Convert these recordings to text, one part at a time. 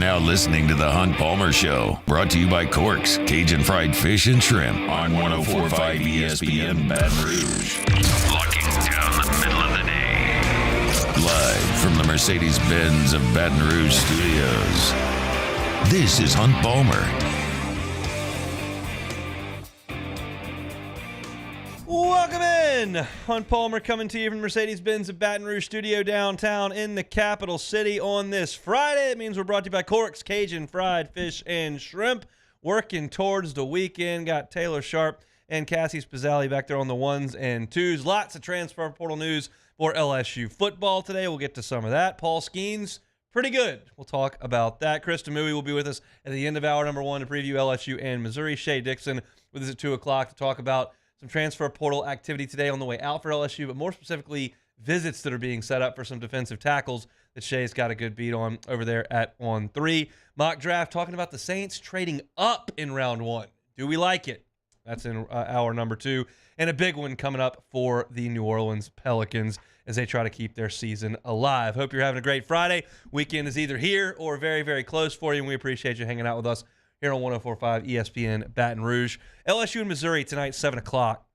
now listening to The Hunt Palmer Show, brought to you by Corks, Cajun Fried Fish and Shrimp on 104.5 ESPN Baton Rouge. Locking down the middle of the day. Live from the Mercedes-Benz of Baton Rouge studios, this is Hunt Palmer. Welcome in. Hunt Palmer coming to you from Mercedes-Benz of Baton Rouge studio downtown in the capital city on this Friday. It means we're brought to you by Corks, Cajun Fried Fish and Shrimp. Working towards the weekend. Got Taylor Sharp and Cassie Spazzali back there on the ones and twos. Lots of transfer portal news for LSU football today. We'll get to some of that. Paul Skenes, pretty good. We'll talk about that. Chris Mui will be with us at the end of hour number one to preview LSU and Missouri. Shea Dixon with us at 2 o'clock to talk about some transfer portal activity today on the way out for LSU, but more specifically, visits that are being set up for some defensive tackles that Shea's got a good beat on over there at On 3. Mock draft talking about the Saints trading up in round one. Do we like it? That's in hour number 2. And a big one coming up for the New Orleans Pelicans as they try to keep their season alive. Hope you're having a great Friday. Weekend is either here or very, very close for you, and we appreciate you hanging out with us here on 104.5 ESPN Baton Rouge. LSU and Missouri tonight, 7 o'clock.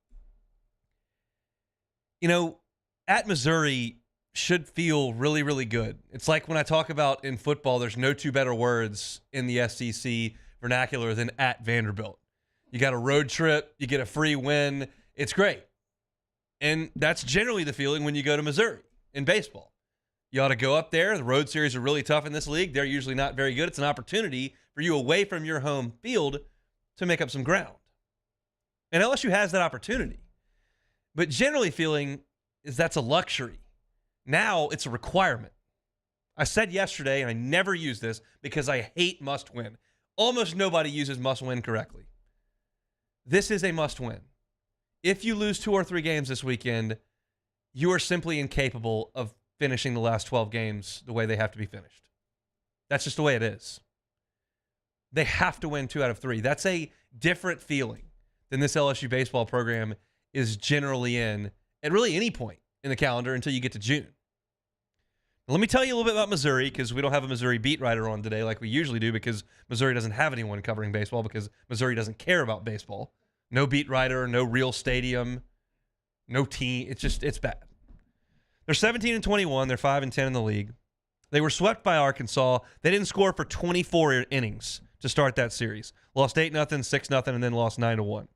You know, at Missouri should feel really, really good. It's like when I talk about in football, there's no two better words in the SEC vernacular than at Vanderbilt. You got a road trip, you get a free win. It's great. And that's generally the feeling when you go to Missouri in baseball. You ought to go up there. The road series are really tough in this league. They're usually not very good. It's an opportunity for you away from your home field to make up some ground. And LSU has that opportunity. But generally feeling is that's a luxury. Now it's a requirement. I said yesterday, and I never use this because I hate must win. Almost nobody uses must win correctly. This is a must win. If you lose 2 or 3 games this weekend, you are simply incapable of finishing the last 12 games the way they have to be finished. That's just the way it is. They have to win 2 out of 3. That's a different feeling than this LSU baseball program is generally in at really any point in the calendar until you get to June. Now, let me tell you a little bit about Missouri because we don't have a Missouri beat writer on today like we usually do because Missouri doesn't have anyone covering baseball because Missouri doesn't care about baseball. No beat writer, no real stadium, no team. It's bad. They're 17-21. They're 5-10 in the league. They were swept by Arkansas. They didn't score for 24 innings to start that series. Lost 8-0, 6-0, and then lost 9-1.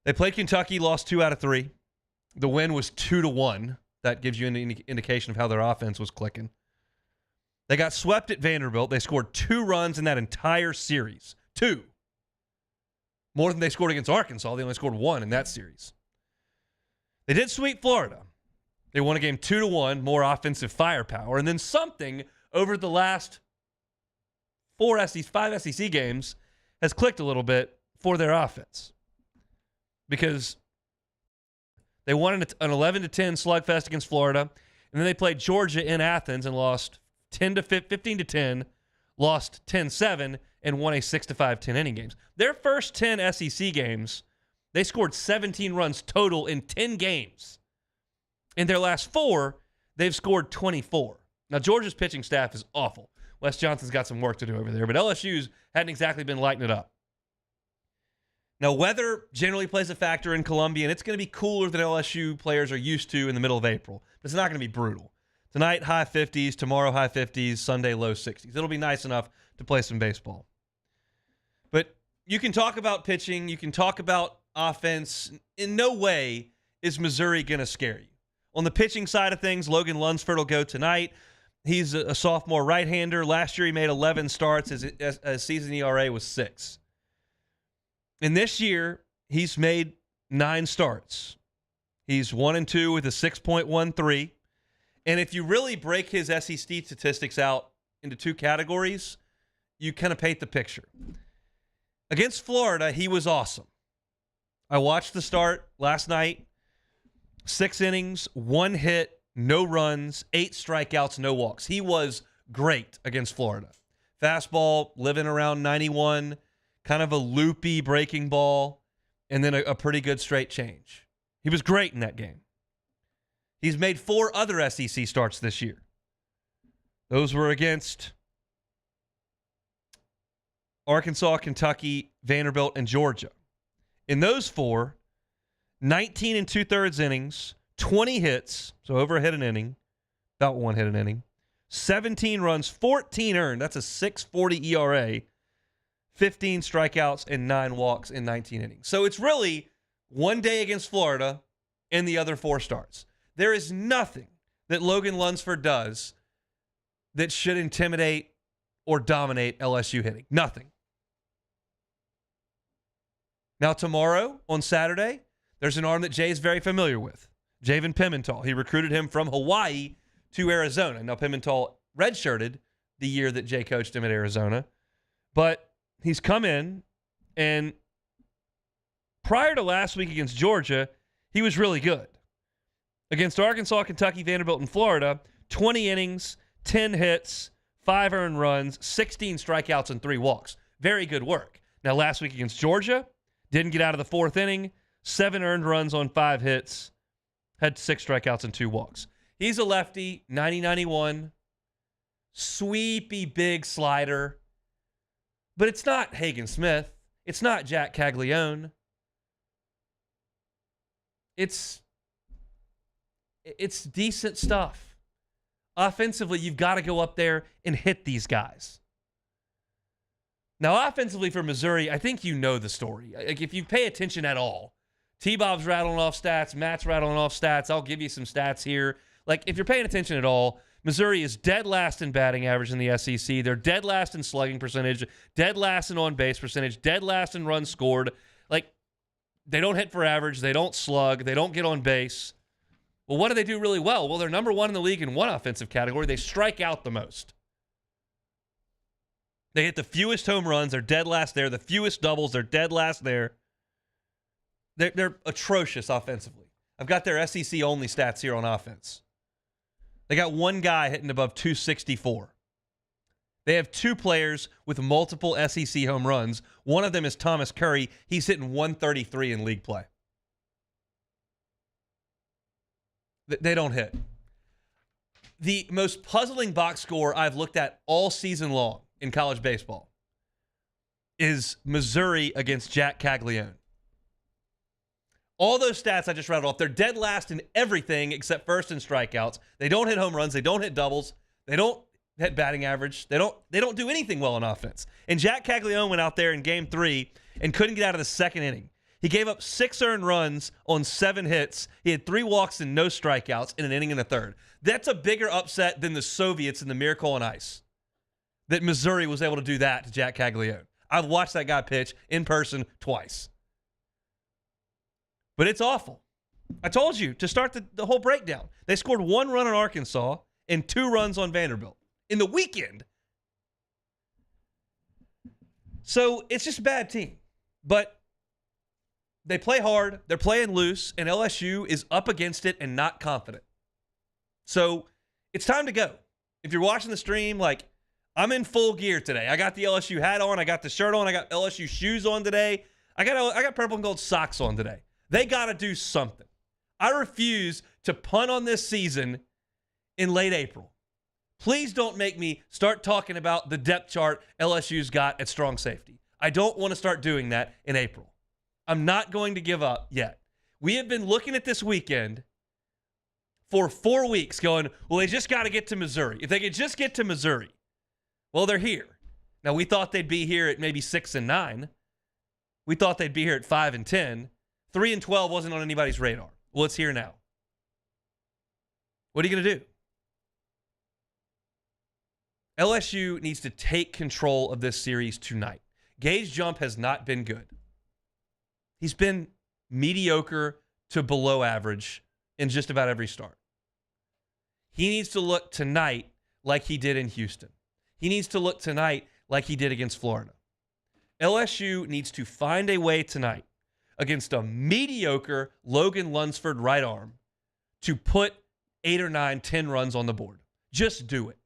They played Kentucky, lost 2 out of 3. The win was 2-1. That gives you an indication of how their offense was clicking. They got swept at Vanderbilt. They scored 2 runs in that entire series. 2. More than they scored against Arkansas. They only scored 1 in that series. They did sweep Florida. They won a game 2-1, more offensive firepower. And then something over the last 5 SEC games has clicked a little bit for their offense. Because they won an 11-10 slugfest against Florida, and then they played Georgia in Athens and lost 15-10, lost 10-7, and won a 6-5 10-inning games. Their first 10 SEC games, they scored 17 runs total in 10 games. In their last 4, they've scored 24. Now, Georgia's pitching staff is awful. Wes Johnson's got some work to do over there, but LSU's hadn't exactly been lighting it up. Now, weather generally plays a factor in Columbia, and it's going to be cooler than LSU players are used to in the middle of April. But it's not going to be brutal. Tonight, high 50s. Tomorrow, high 50s. Sunday, low 60s. It'll be nice enough to play some baseball. But you can talk about pitching. You can talk about offense. In no way is Missouri going to scare you. On the pitching side of things, Logan Lunsford will go tonight. He's a sophomore right-hander. Last year, he made 11 starts. His season ERA was 6. And this year, he's made 9 starts. He's 1-2 with a 6.13. And if you really break his SEC statistics out into 2 categories, you kind of paint the picture. Against Florida, he was awesome. I watched the start last night. 6 innings, 1 hit, no runs, 8 strikeouts, no walks. He was great against Florida. Fastball living around 91. Kind of a loopy breaking ball, and then a pretty good straight change. He was great in that game. He's made 4 other SEC starts this year. Those were against Arkansas, Kentucky, Vanderbilt, and Georgia. In those four, 19 and 2/3 innings, 20 hits, so over a hit an inning, about one hit an inning, 17 runs, 14 earned. That's a 6.40 ERA, 15 strikeouts, and 9 walks in 19 innings. So it's really one day against Florida and the other 4 starts. There is nothing that Logan Lunsford does that should intimidate or dominate LSU hitting. Nothing. Now tomorrow, on Saturday, there's an arm that Jay is very familiar with, Javen Pimental. He recruited him from Hawaii to Arizona. Now Pimental redshirted the year that Jay coached him at Arizona, but he's come in, and prior to last week against Georgia, he was really good. Against Arkansas, Kentucky, Vanderbilt, and Florida, 20 innings, 10 hits, 5 earned runs, 16 strikeouts, and 3 walks. Very good work. Now, last week against Georgia, didn't get out of the 4th inning, 7 earned runs on 5 hits, had 6 strikeouts and 2 walks. He's a lefty, 90-91, sweepy big slider, but it's not Hagen Smith. It's not Jack Caglione. It's decent stuff. Offensively, you've got to go up there and hit these guys. Now, offensively for Missouri, I think you know the story. Like, if you pay attention at all, T-Bob's rattling off stats, Matt's rattling off stats. I'll give you some stats here. Like, if you're paying attention at all, Missouri is dead last in batting average in the SEC. They're dead last in slugging percentage, dead last in on-base percentage, dead last in runs scored. Like, they don't hit for average. They don't slug. They don't get on base. Well, what do they do really well? Well, they're number 1 in the league in one offensive category. They strike out the most. They hit the fewest home runs. They're dead last there. The fewest doubles. They're dead last there. They're atrocious offensively. I've got their SEC-only stats here on offense. They got one guy hitting above 264. They have 2 players with multiple SEC home runs. One of them is Thomas Curry. He's hitting 133 in league play. They don't hit. The most puzzling box score I've looked at all season long in college baseball is Missouri against Jack Caglione. All those stats I just rattled off, they're dead last in everything except first in strikeouts. They don't hit home runs. They don't hit doubles. They don't hit batting average. They don't do anything well on offense. And Jack Caglione went out there in Game 3 and couldn't get out of the 2nd inning. He gave up 6 earned runs on 7 hits. He had 3 walks and no strikeouts in an inning and a third. That's a bigger upset than the Soviets in the Miracle on Ice, that Missouri was able to do that to Jack Caglione. I've watched that guy pitch in person twice. But it's awful. I told you to start the whole breakdown. They scored 1 run on Arkansas and 2 runs on Vanderbilt in the weekend. So it's just a bad team. But they play hard, they're playing loose, and LSU is up against it and not confident. So it's time to go. If you're watching the stream, like, I'm in full gear today. I got the LSU hat on, I got the shirt on, I got LSU shoes on today. I got purple and gold socks on today. They got to do something. I refuse to punt on this season in late April. Please don't make me start talking about the depth chart LSU's got at strong safety. I don't want to start doing that in April. I'm not going to give up yet. We have been looking at this weekend for 4 weeks going, well, they just got to get to Missouri. If they could just get to Missouri, well, they're here. Now, we thought they'd be here at maybe 6-9. We thought they'd be here at 5-10. 3-12 wasn't on anybody's radar. Well, it's here now. What are you going to do? LSU needs to take control of this series tonight. Gage Jump has not been good. He's been mediocre to below average in just about every start. He needs to look tonight like he did in Houston. He needs to look tonight like he did against Florida. LSU needs to find a way tonight against a mediocre Logan Lunsford right arm to put 8 or 9, 10 runs on the board. Just do it.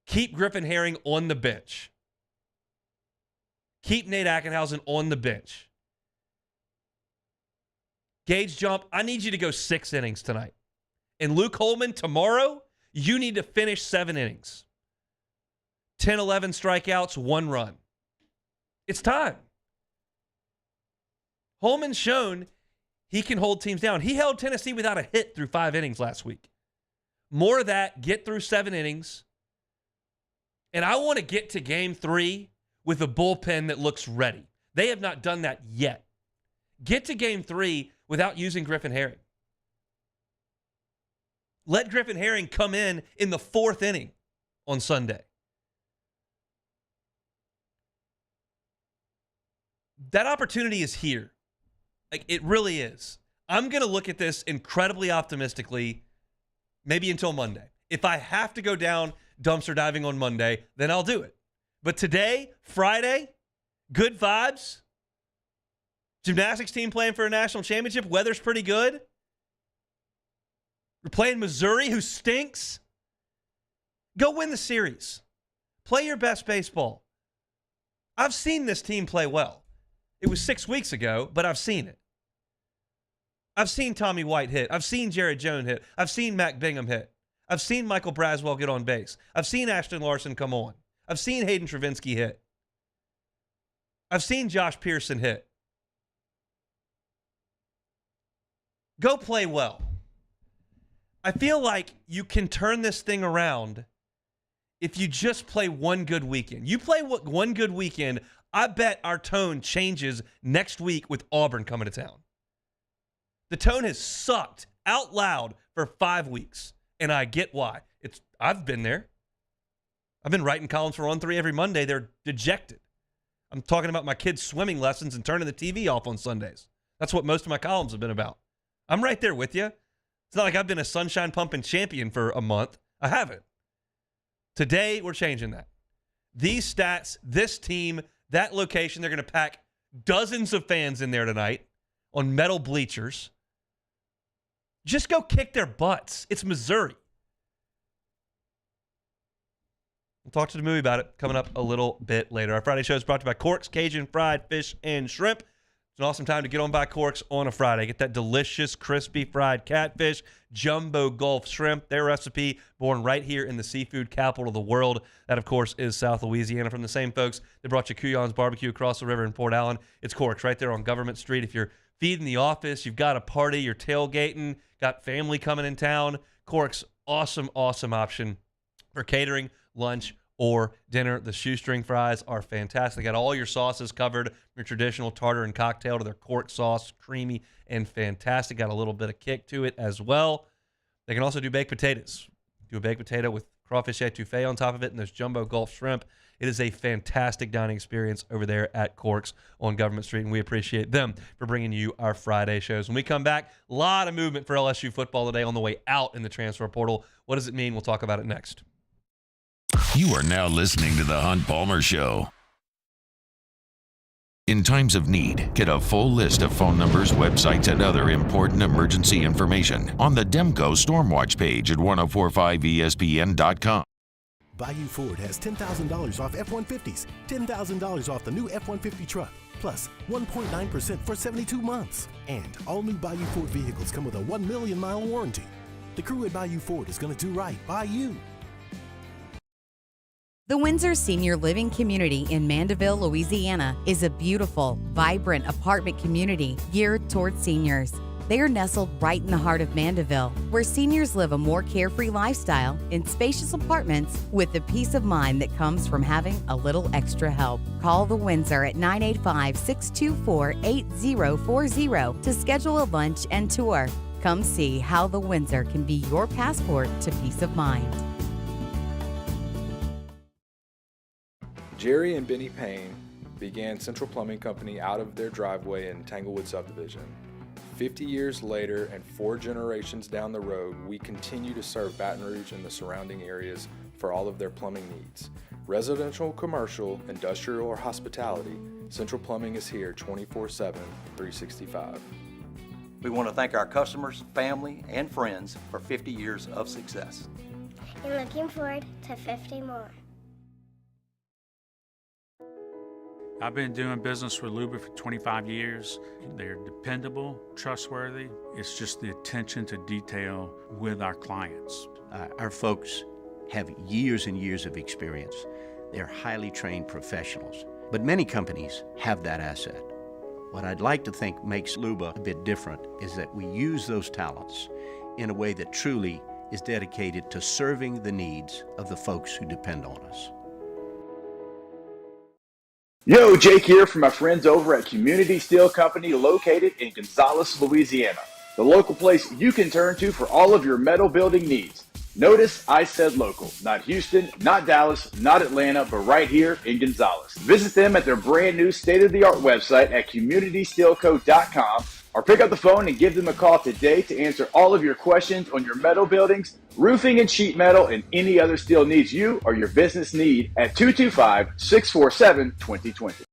Keep Griffin Herring on the bench. Keep Nate Ackenhausen on the bench. Gage Jump, I need you to go 6 innings tonight. And Luke Holman, tomorrow, you need to finish 7 innings. 10, 11 strikeouts, 1 run. It's time. Holman's shown he can hold teams down. He held Tennessee without a hit through 5 innings last week. More of that, get through 7 innings. And I want to get to game 3 with a bullpen that looks ready. They have not done that yet. Get to game 3 without using Griffin Herring. Let Griffin Herring come in the 4th inning on Sunday. That opportunity is here. Like, it really is. I'm going to look at this incredibly optimistically, maybe until Monday. If I have to go down dumpster diving on Monday, then I'll do it. But today, Friday, good vibes. Gymnastics team playing for a national championship. Weather's pretty good. We're playing Missouri, who stinks. Go win the series. Play your best baseball. I've seen this team play well. It was 6 weeks ago, but I've seen it. I've seen Tommy White hit. I've seen Jared Jones hit. I've seen Mac Bingham hit. I've seen Michael Braswell get on base. I've seen Ashton Larson come on. I've seen Hayden Travinski hit. I've seen Josh Pearson hit. Go play well. I feel like you can turn this thing around if you just play one good weekend. You play one good weekend, I bet our tone changes next week with Auburn coming to town. The tone has sucked out loud for 5 weeks, and I get why. I've been there. I've been writing columns for On 3 every Monday. They're dejected. I'm talking about my kids' swimming lessons and turning the TV off on Sundays. That's what most of my columns have been about. I'm right there with you. It's not like I've been a sunshine pumping champion for a month. I haven't. Today, we're changing that. These stats, this team, that location, they're going to pack dozens of fans in there tonight on metal bleachers. Just go kick their butts. It's Missouri. We'll talk to the movie about it coming up a little bit later. Our Friday show is brought to you by Corks, Cajun Fried Fish and Shrimp. It's an awesome time to get on by Corks on a Friday. Get that delicious, crispy fried catfish, jumbo Gulf shrimp, their recipe, born right here in the seafood capital of the world. That, of course, is South Louisiana. From the same folks that brought you Kuyon's Barbecue across the river in Port Allen, it's Corks right there on Government Street. If you're feeding the office, you've got a party, you're tailgating, got family coming in town, Corks, awesome, awesome option for catering, lunch, or dinner. The shoestring fries are fantastic. They got all your sauces covered, from your traditional tartar and cocktail to their cork sauce, creamy and fantastic. Got a little bit of kick to it as well. They can also do baked potatoes. Do a baked potato with crawfish etouffee on top of it and those jumbo Gulf shrimp. It is a fantastic dining experience over there at Corks on Government Street, and we appreciate them for bringing you our Friday shows. When we come back, a lot of movement for LSU football today on the way out in the transfer portal. What does it mean? We'll talk about it next. You are now listening to The Hunt Palmer Show. In times of need, get a full list of phone numbers, websites, and other important emergency information on the Demco Stormwatch page at 1045ESPN.com. Bayou Ford has $10,000 off F-150s, $10,000 off the new F-150 truck, plus 1.9% for 72 months. And all new Bayou Ford vehicles come with a 1 million mile warranty. The crew at Bayou Ford is going to do right by you. The Windsor Senior Living Community in Mandeville, Louisiana is a beautiful, vibrant apartment community geared towards seniors. They are nestled right in the heart of Mandeville, where seniors live a more carefree lifestyle in spacious apartments with the peace of mind that comes from having a little extra help. Call the Windsor at 985-624-8040 to schedule a lunch and tour. Come see how the Windsor can be your passport to peace of mind. Jerry and Benny Payne began Central Plumbing Company out of their driveway in Tanglewood Subdivision. 50 years later and 4 generations down the road, we continue to serve Baton Rouge and the surrounding areas for all of their plumbing needs. Residential, commercial, industrial, or hospitality, Central Plumbing is here 24/7, 365. We want to thank our customers, family, and friends for 50 years of success. And looking forward to 50 more. I've been doing business with Luba for 25 years. They're dependable, trustworthy. It's just the attention to detail with our clients. Our folks have years and years of experience. They're highly trained professionals. But many companies have that asset. What I'd like to think makes LUBA a bit different is that we use those talents in a way that truly is dedicated to serving the needs of the folks who depend on us. Yo, Jake here from my friends over at Community Steel Company located in Gonzales, Louisiana. The local place you can turn to for all of your metal building needs. Notice I said local, not Houston, not Dallas, not Atlanta, but right here in Gonzales. Visit them at their brand new state-of-the-art website at communitysteelco.com or pick up the phone and give them a call today to answer all of your questions on your metal buildings, roofing and sheet metal, and any other steel needs you or your business need at 225-647-2020.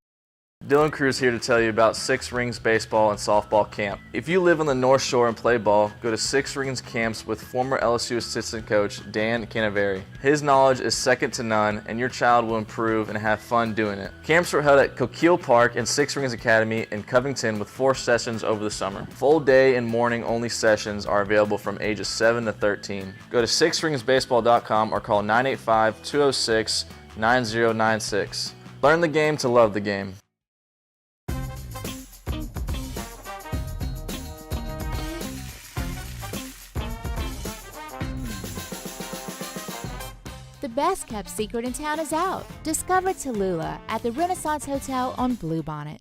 Dylan Cruz here to tell you about Six Rings Baseball and Softball Camp. If you live on the North Shore and play ball, go to Six Rings Camps with former LSU assistant coach Dan Canaveri. His knowledge is second to none, and your child will improve and have fun doing it. Camps are held at Coquille Park and Six Rings Academy in Covington with 4 sessions over the summer. Full day and morning only sessions are available from ages 7 to 13. Go to sixringsbaseball.com or call 985-206-9096. Learn the game to love the game. The best kept secret in town is out. Discover Tallulah at the Renaissance Hotel on Bluebonnet.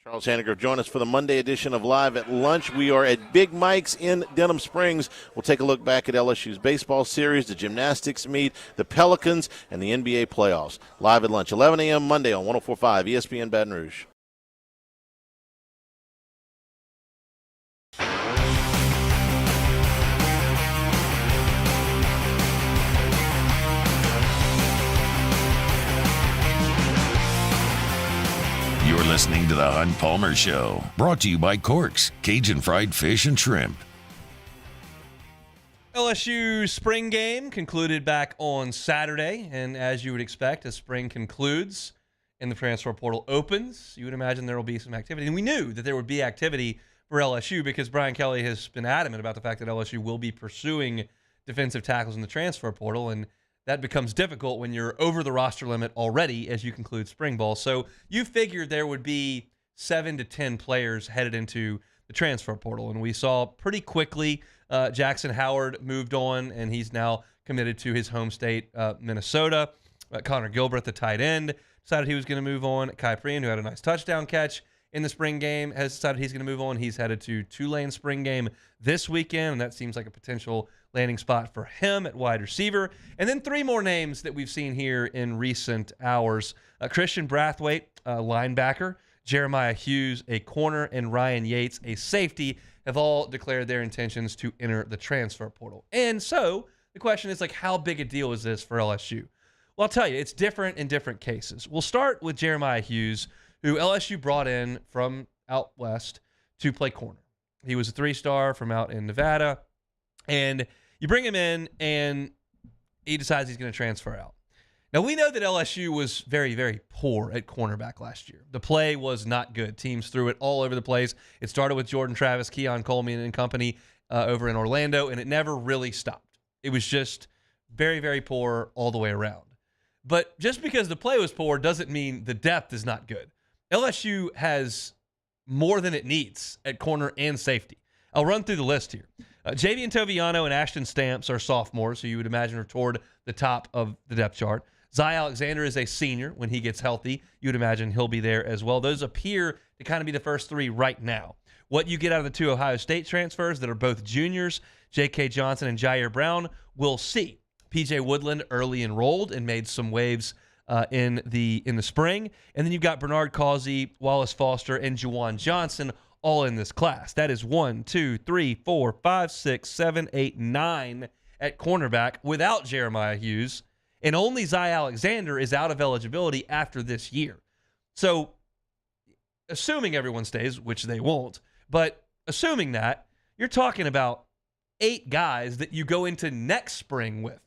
Charles Hanniger, join us for the Monday edition of Live at Lunch. We are at Big Mike's in Denham Springs. We'll take a look back at LSU's baseball series, the gymnastics meet, the Pelicans, and the NBA playoffs. Live at Lunch, 11 a.m. Monday on 104.5 ESPN Baton Rouge. You're listening to the Hunt Palmer Show, brought to you by Corks, Cajun Fried Fish and Shrimp. LSU spring game concluded back on Saturday, and as you would expect, as spring concludes and the transfer portal opens, you would imagine there will be some activity. And we knew that there would be activity for LSU because Brian Kelly has been adamant about the fact that LSU will be pursuing defensive tackles in the transfer portal, and that becomes difficult when you're over the roster limit already as you conclude spring ball. So you figured there would be 7 to 10 players headed into the transfer portal. And we saw pretty quickly Jackson Howard moved on, and he's now committed to his home state, Minnesota. Connor Gilbert, the tight end, decided he was going to move on. Kai Prien, who had a nice touchdown catch in the spring game, has decided he's going to move on. He's headed to Tulane spring game this weekend, and that seems like a potential landing spot for him at wide receiver. And then 3 more names that we've seen here in recent hours. Christian Brathwaite, a linebacker, Jeremiah Hughes, a corner, and Ryan Yates, a safety, have all declared their intentions to enter the transfer portal. And so the question is, like, how big a deal is this for LSU? Well, I'll tell you, it's different in different cases. We'll start with Jeremiah Hughes, who LSU brought in from out west to play corner. He was a 3-star from out in Nevada, and you bring him in, and he decides he's going to transfer out. Now, we know that LSU was very, very poor at cornerback last year. The play was not good. Teams threw it all over the place. It started with Jordan Travis, Keon Coleman, and company over in Orlando, and it never really stopped. It was just very, very poor all the way around. But just because the play was poor doesn't mean the depth is not good. LSU has more than it needs at corner and safety. I'll run through the list here. Javian Toviano and Ashton Stamps are sophomores, so you would imagine are toward the top of the depth chart. Zy Alexander is a senior. When he gets healthy, you would imagine he'll be there as well. Those appear to kind of be the first 3 right now. What you get out of the two Ohio State transfers that are both juniors, J.K. Johnson and Jair Brown, we'll see. P.J. Woodland early enrolled and made some waves in the spring. And then you've got Bernard Causey, Wallace Foster, and Juwan Johnson all in this class. That is 1, 2, 3, 4, 5, 6, 7, 8, 9 at cornerback without Jeremiah Hughes. And only Zy Alexander is out of eligibility after this year. So assuming everyone stays, which they won't, but assuming that, you're talking about 8 guys that you go into next spring with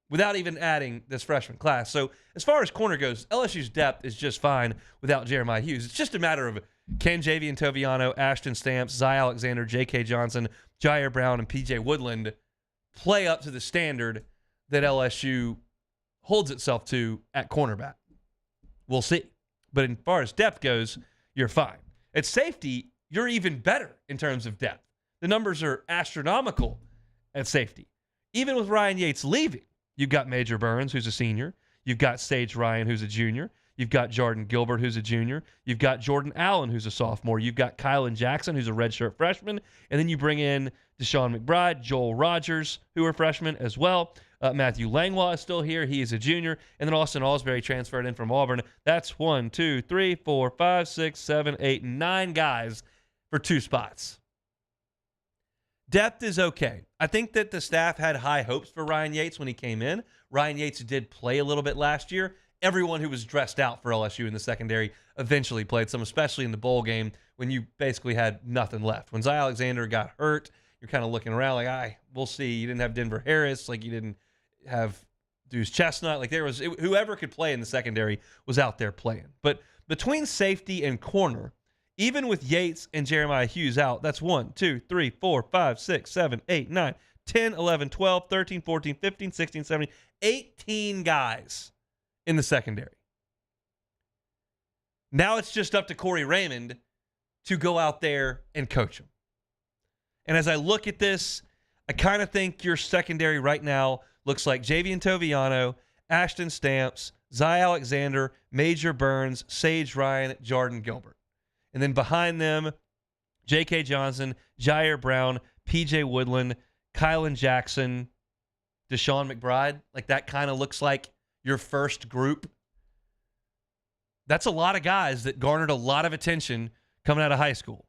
without even adding this freshman class. So as far as corner goes, LSU's depth is just fine without Jeremiah Hughes. It's just a matter of can Javian Toviano, Ashton Stamps, Zy Alexander, J.K. Johnson, Jair Brown, and P.J. Woodland play up to the standard that LSU holds itself to at cornerback. We'll see. But as far as depth goes, you're fine. At safety, you're even better in terms of depth. The numbers are astronomical at safety. Even with Ryan Yates leaving, you've got Major Burns, who's a senior. You've got Sage Ryan, who's a junior. You've got Jordan Gilbert, who's a junior. You've got Jordan Allen, who's a sophomore. You've got Kylan Jackson, who's a redshirt freshman. And then you bring in Deshaun McBride, Joel Rogers, who are freshmen as well. Matthew Langlois is still here. He is a junior. And then Austin Alsbury transferred in from Auburn. That's 1, 2, 3, 4, 5, 6, 7, 8, 9 guys for 2 spots. Depth is okay. I think that the staff had high hopes for Ryan Yates when he came in. Ryan Yates did play a little bit last year. Everyone who was dressed out for LSU in the secondary eventually played some, especially in the bowl game when you basically had nothing left. When Zy Alexander got hurt, you're kind of looking around like, we'll see. You didn't have Denver Harris. Like, you didn't have Deuce Chestnut. Like, whoever could play in the secondary was out there playing. But between safety and corner, even with Yates and Jeremiah Hughes out, that's 1, 2, 3, 4, 5, 6, 7, 8, 9, 10, 11, 12, 13, 14, 15, 16, 17, 18 guys in the secondary. Now it's just up to Corey Raymond to go out there and coach him. And as I look at this, I kind of think your secondary right now looks like Javian Toviano, Ashton Stamps, Zy Alexander, Major Burns, Sage Ryan, Jordan Gilbert. And then behind them, J.K. Johnson, Jair Brown, P.J. Woodland, Kylan Jackson, Deshaun McBride. Like, that kind of looks like your first group. That's a lot of guys that garnered a lot of attention coming out of high school.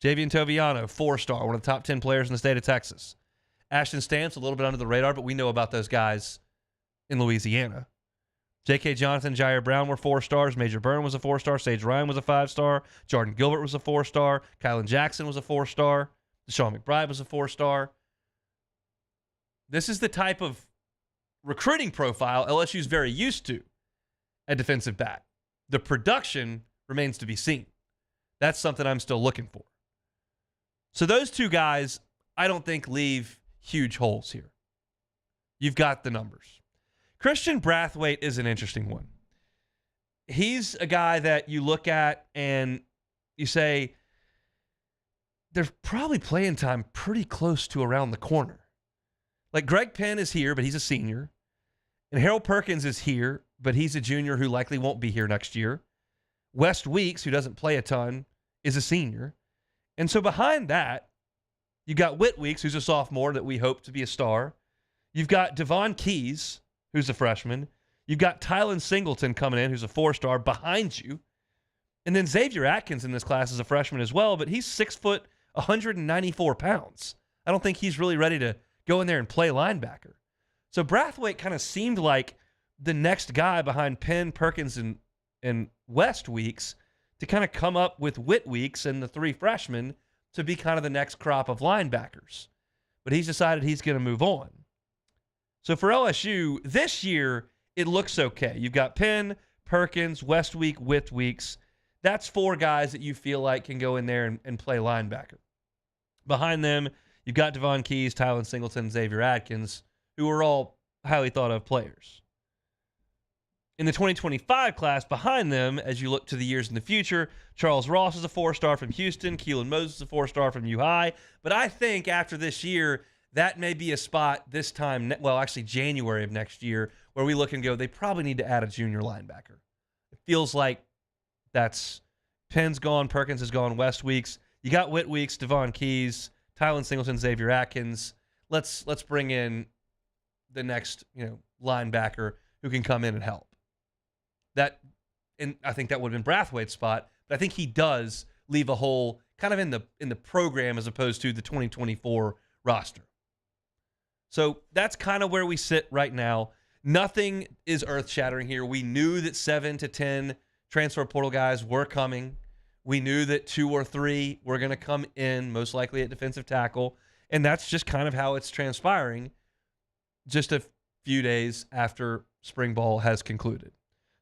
Javian Toviano, 4-star, one of the top 10 players in the state of Texas. Ashton Stamps, a little bit under the radar, but we know about those guys in Louisiana. J.K. Johnson, Jair Brown were 4-stars. Major Burn was a 4-star. Sage Ryan was a 5-star. Jordan Gilbert was a 4-star. Kylan Jackson was a 4-star. Deshaun McBride was a 4-star. This is the type of recruiting profile LSU's very used to at defensive back. The production remains to be seen. That's something I'm still looking for. So those 2 guys, I don't think leave huge holes here. You've got the numbers. Christian Brathwaite is an interesting one. He's a guy that you look at and you say, there's probably playing time pretty close to around the corner. Like, Greg Penn is here, but he's a senior. And Harold Perkins is here, but he's a junior who likely won't be here next year. West Weeks, who doesn't play a ton, is a senior. And so behind that, you got Whit Weeks, who's a sophomore that we hope to be a star. You've got Devon Keys, who's a freshman. You've got Tylen Singleton coming in, who's a 4-star behind you. And then Xavier Atkins in this class is a freshman as well, but he's 6 foot, 194 pounds. I don't think he's really ready to go in there and play linebacker. So Brathwaite kind of seemed like the next guy behind Penn, Perkins, and West Weeks to kind of come up with Whit Weeks and the 3 freshmen to be kind of the next crop of linebackers. But he's decided he's going to move on. So for LSU, this year, it looks okay. You've got Penn, Perkins, Westweek, Whit Weeks. That's 4 guys that you feel like can go in there and play linebacker. Behind them, you've got Devon Keys, Tylen Singleton, and Xavier Atkins, who are all highly thought of players. In the 2025 class behind them, as you look to the years in the future, Charles Ross is a 4-star from Houston. Keelan Moses is a 4-star from U-High. But I think after this year, that may be a spot this time, well, actually January of next year, where we look and go, they probably need to add a junior linebacker. It feels like that's Penn's gone, Perkins is gone, West Weeks. You got Whit Weeks, Devon Keys, Tylen Singleton, Xavier Atkins. Let's bring in the next linebacker who can come in and help. And I think that would have been Brathwaite's spot, but I think he does leave a hole kind of in the program as opposed to the 2024 roster. So that's kind of where we sit right now. Nothing is earth-shattering here. We knew that 7 to 10 transfer portal guys were coming. We knew that 2 or 3 were going to come in, most likely at defensive tackle, and that's just kind of how it's transpiring just a few days after spring ball has concluded.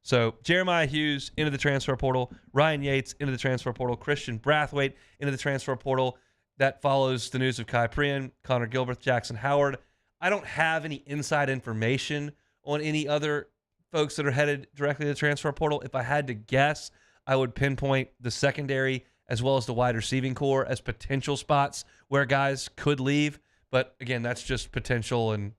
So Jeremiah Hughes into the transfer portal, Ryan Yates into the transfer portal, Christian Brathwaite into the transfer portal. That follows the news of Kai Prian, Connor Gilbert, Jackson Howard. I don't have any inside information on any other folks that are headed directly to the transfer portal. If I had to guess, I would pinpoint the secondary as well as the wide receiving core as potential spots where guys could leave. But again, that's just potential and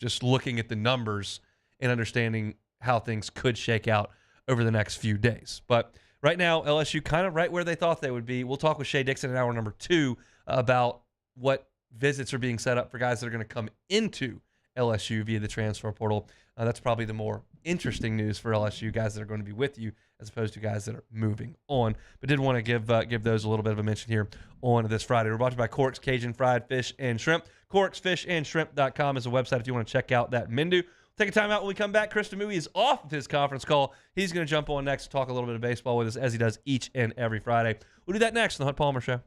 just looking at the numbers and understanding how things could shake out over the next few days. But right now, LSU kind of right where they thought they would be. We'll talk with Shea Dixon in hour number 2 about what visits are being set up for guys that are going to come into LSU via the transfer portal. That's probably the more interesting news for LSU, guys that are going to be with you as opposed to guys that are moving on. But did want to give those a little bit of a mention here on this Friday. We're brought to you by Cork's Cajun Fried Fish and Shrimp. CorksFishandShrimp.com is a website if you want to check out that menu. Take a time out when we come back. Chris Mui is off of his conference call. He's going to jump on next to talk a little bit of baseball with us as he does each and every Friday. We'll do that next on the Hunt Palmer Show.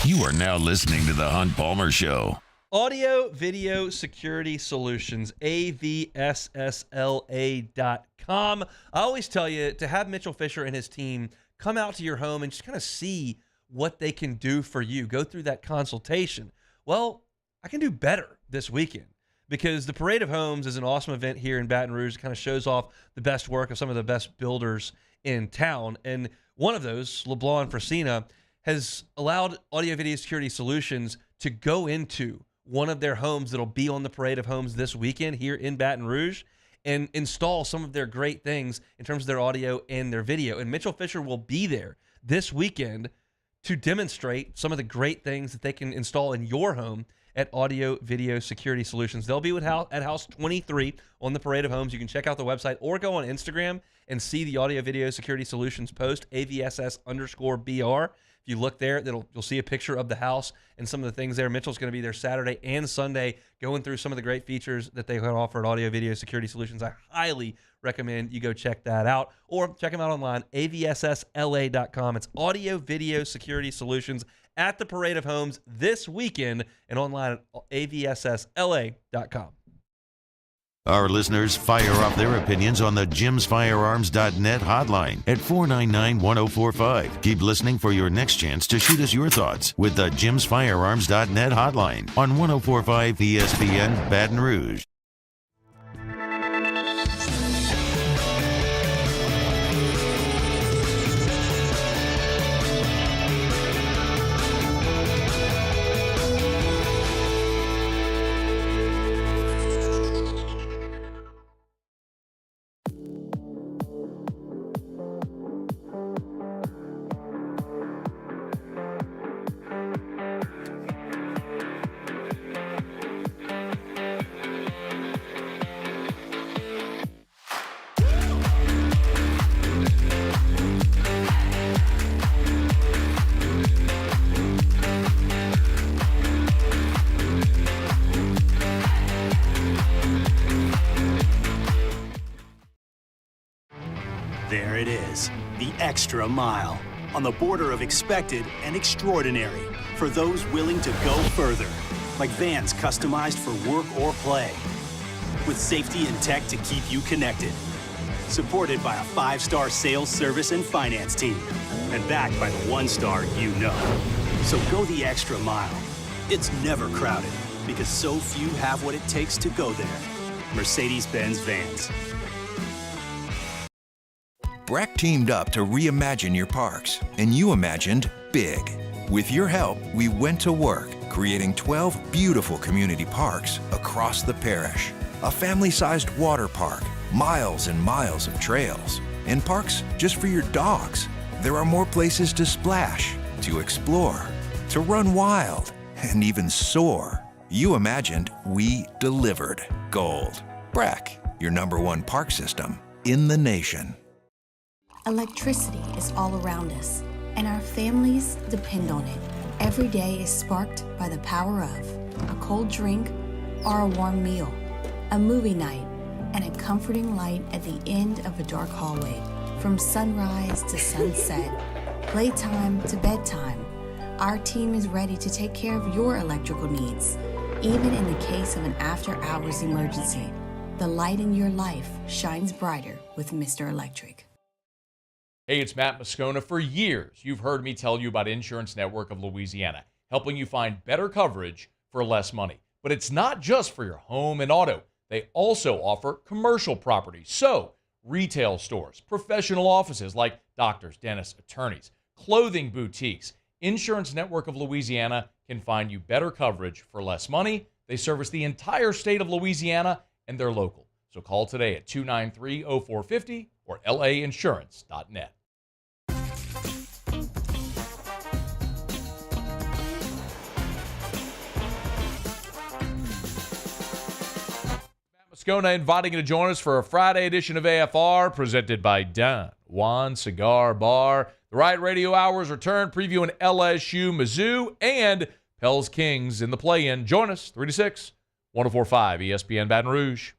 You are now listening to the Hunt Palmer Show. Audio Video Security Solutions, AVSSLA.com. I always tell you to have Mitchell Fisher and his team come out to your home and just kind of see what they can do for you. Go through that consultation. Well, I can do better this weekend because the Parade of Homes is an awesome event here in Baton Rouge. It kind of shows off the best work of some of the best builders in town. And one of those, LeBlanc and Fresina, has allowed Audio Video Security Solutions to go into one of their homes that'll be on the Parade of Homes this weekend here in Baton Rouge and install some of their great things in terms of their audio and their video. And Mitchell Fisher will be there this weekend to demonstrate some of the great things that they can install in your home at Audio Video Security Solutions. They'll be at House 23 on the Parade of Homes. You can check out the website or go on Instagram and see the Audio Video Security Solutions post, AVSS_BR. If you look there, you'll see a picture of the house and some of the things there. Mitchell's going to be there Saturday and Sunday going through some of the great features that they can offer at Audio Video Security Solutions. I highly recommend you go check that out or check them out online, avssla.com. It's Audio Video Security Solutions at the Parade of Homes this weekend and online at avssla.com. Our listeners fire off their opinions on the jimsfirearms.net hotline at 499-1045. Keep listening for your next chance to shoot us your thoughts with the jimsfirearms.net hotline on 1045 ESPN Baton Rouge. There it is, the extra mile, on the border of expected and extraordinary for those willing to go further, like vans customized for work or play, with safety and tech to keep you connected, supported by a 5-star sales, service, and finance team, and backed by the 1-star you know. So go the extra mile. It's never crowded, because so few have what it takes to go there. Mercedes-Benz Vans. Breck teamed up to reimagine your parks, and you imagined big. With your help, we went to work, creating 12 beautiful community parks across the parish. A family-sized water park, miles and miles of trails, and parks just for your dogs. There are more places to splash, to explore, to run wild, and even soar. You imagined, we delivered. Gold. Breck, your #1 park system in the nation. Electricity is all around us, and our families depend on it. Every day is sparked by the power of a cold drink or a warm meal, a movie night, and a comforting light at the end of a dark hallway. From sunrise to sunset, playtime to bedtime, our team is ready to take care of your electrical needs. Even in the case of an after-hours emergency, the light in your life shines brighter with Mr. Electric. Hey, it's Matt Moscona. For years, you've heard me tell you about Insurance Network of Louisiana, helping you find better coverage for less money. But it's not just for your home and auto. They also offer commercial property. So, retail stores, professional offices like doctors, dentists, attorneys, clothing boutiques. Insurance Network of Louisiana can find you better coverage for less money. They service the entire state of Louisiana, and they're local. So call today at 293-0450 or lainsurance.net. Moscona inviting you to join us for a Friday edition of AFR presented by Don Juan Cigar Bar. The Riot Radio Hours return, previewing LSU, Mizzou, and Pels Kings in the play-in. Join us, 3 to 6, 104.5 ESPN Baton Rouge.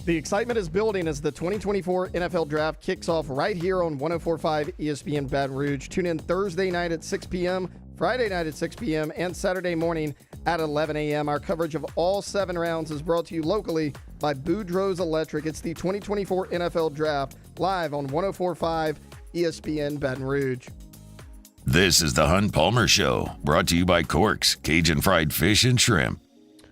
The excitement is building as the 2024 NFL Draft kicks off right here on 104.5 ESPN Baton Rouge. Tune in Thursday night at 6 p.m., Friday night at 6 p.m., and Saturday morning at 11 a.m. Our coverage of all 7 rounds is brought to you locally by Boudreaux's Electric. It's the 2024 NFL Draft live on 104.5 ESPN Baton Rouge. This is the Hunt Palmer Show, brought to you by Corks, Cajun Fried Fish and Shrimp.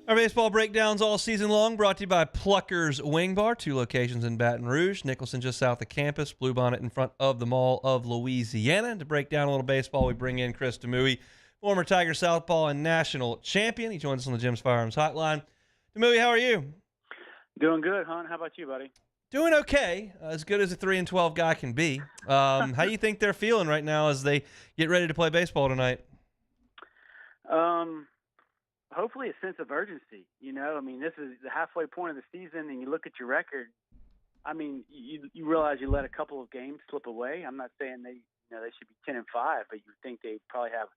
Our baseball breakdowns all season long brought to you by Plucker's Wing Bar, 2 locations in Baton Rouge, Nicholson just south of campus, Bluebonnet in front of the Mall of Louisiana. And to break down a little baseball, we bring in Chris Mui, former Tiger Southpaw and national champion. He joins us on the Jim's Firearms Hotline. Mui, how are you? Doing good, Hunt. How about you, buddy? Doing okay. As good as a 3-12 guy can be. How do you think they're feeling right now as they get ready to play baseball tonight? Hopefully a sense of urgency. You know, I mean, this is the halfway point of the season, and you look at your record. I mean, you realize you let a couple of games slip away. I'm not saying they should be 10-5, but you think they probably have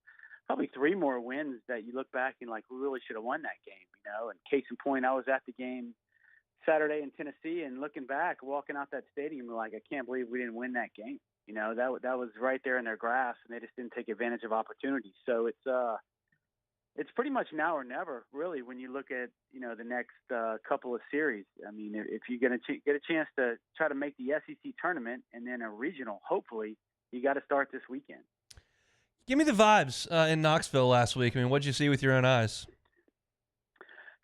3 more wins that you look back and like, we really should have won that game. You know, and case in point, I was at the game Saturday in Tennessee, and looking back, walking out that stadium, like, I can't believe we didn't win that game. You know, that was right there in their grasp, and they just didn't take advantage of opportunities. So it's pretty much now or never, really, when you look at, you know, the next couple of series. I mean, if you're going to get a chance to try to make the SEC tournament and then a regional, hopefully, you got to start this weekend. Give me the vibes in Knoxville last week. I mean, what did you see with your own eyes?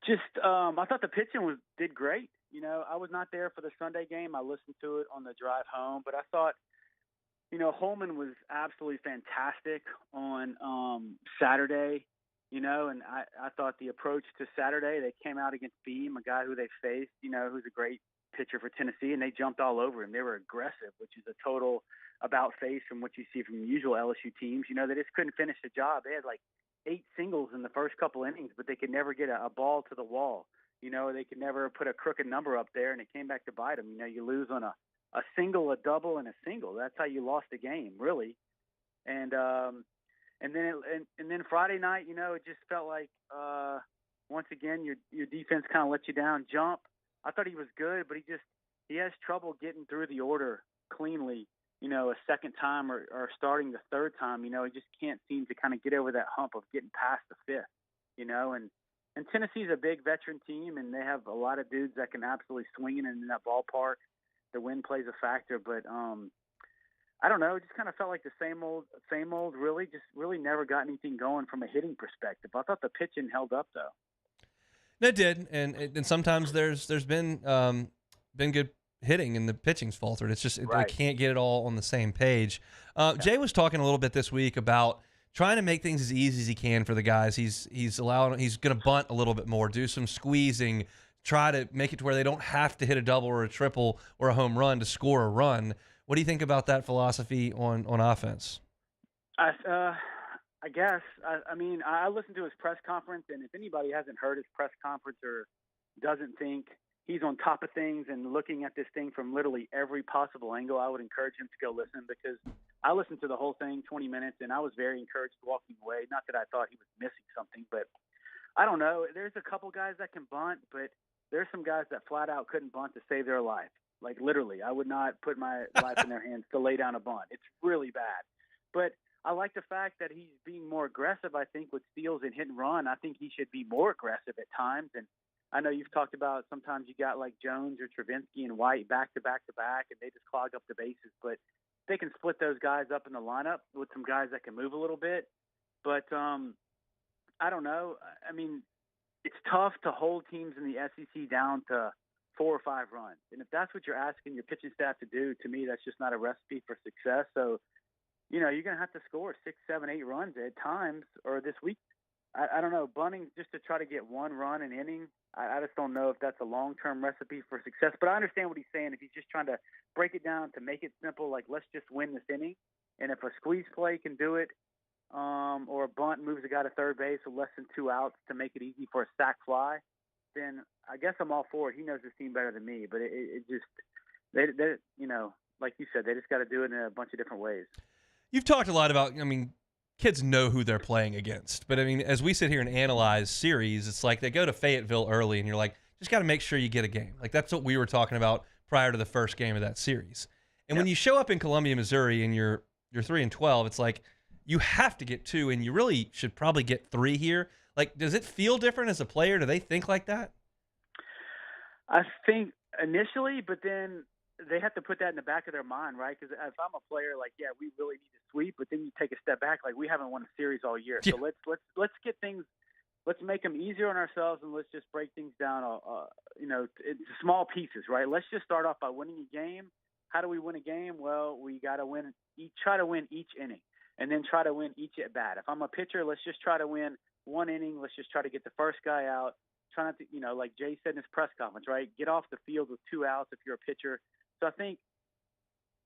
Just, I thought the pitching did great. You know, I was not there for the Sunday game. I listened to it on the drive home, but I thought, you know, Holman was absolutely fantastic on Saturday. You know, and I thought the approach to Saturday, they came out against Beam, a guy who they faced, you know, who's a great pitcher for Tennessee, and they jumped all over him. They were aggressive, which is a total about face from what you see from usual LSU teams. You know, they just couldn't finish the job. They had like 8 singles in the first couple innings, but they could never get a ball to the wall. You know, they could never put a crooked number up there, and it came back to bite them. You know, you lose on a single, a double, and a single. That's how you lost the game, really. And then Friday night, you know, it just felt like once again your defense kind of let you down. Jump, I thought he was good, but he has trouble getting through the order cleanly. You know, a second time or starting the third time. You know, he just can't seem to kind of get over that hump of getting past the 5th. You know, and Tennessee's a big veteran team, and they have a lot of dudes that can absolutely swing it in that ballpark. The wind plays a factor, but I don't know. It just kind of felt like the same old. Really, just really never got anything going from a hitting perspective. I thought the pitching held up though. It did, and sometimes there's been good hitting and the pitching's faltered. It's just right. They can't get it all on the same page. Jay was talking a little bit this week about trying to make things as easy as he can for the guys. He's going to bunt a little bit more, do some squeezing, try to make it to where they don't have to hit a double or a triple or a home run to score a run. What do you think about that philosophy on offense? I guess. I mean, I listened to his press conference, and if anybody hasn't heard his press conference or doesn't think he's on top of things and looking at this thing from literally every possible angle, I would encourage him to go listen, because I listened to the whole thing, 20 minutes, and I was very encouraged walking away. Not that I thought he was missing something, but I don't know. There's a couple guys that can bunt, but there's some guys that flat out couldn't bunt to save their life. Like, literally, I would not put my life in their hands to lay down a bunt. It's really bad. But I like the fact that he's being more aggressive, I think, with steals and hit and run. I think he should be more aggressive at times. And I know you've talked about sometimes you got like Jones or Travinsky and White back to back to back, and they just clog up the bases. But they can split those guys up in the lineup with some guys that can move a little bit. But I don't know. I mean, it's tough to hold teams in the SEC down to 4 or 5 runs. And if that's what you're asking your pitching staff to do, to me, that's just not a recipe for success. So, you know, you're going to have to score 6, 7, 8 runs at times, or this week. I don't know, bunting just to try to get 1 run an inning, I just don't know if that's a long-term recipe for success. But I understand what he's saying. If he's just trying to break it down to make it simple, like let's just win this inning, and if a squeeze play can do it, or a bunt moves a guy to third base with less than 2 outs to make it easy for a sac fly, then I guess I'm all for it. He knows this team better than me, but it just, they you know, like you said, they just got to do it in a bunch of different ways. You've talked a lot about, I mean, kids know who they're playing against. But, I mean, as we sit here and analyze series, it's like they go to Fayetteville early, and you're like, just got to make sure you get a game. Like, that's what we were talking about prior to the first game of that series. And when you show up in Columbia, Missouri, and you're 3-12, it's like you have to get 2, and you really should probably get 3 here. Like, does it feel different as a player? Do they think like that? I think initially, but then they have to put that in the back of their mind, right? Because if I'm a player, like, yeah, we really need to sweep, but then you take a step back, like we haven't won a series all year. Yeah. So let's get things, let's make them easier on ourselves, and let's just break things down, you know, into small pieces, right? Let's just start off by winning a game. How do we win a game? Well, we got to try to win each inning, and then try to win each at bat. If I'm a pitcher, let's just try to win 1 inning. Let's just try to get the first guy out. Try not to, you know, like Jay said in his press conference, right? Get off the field with 2 outs if you're a pitcher. So I think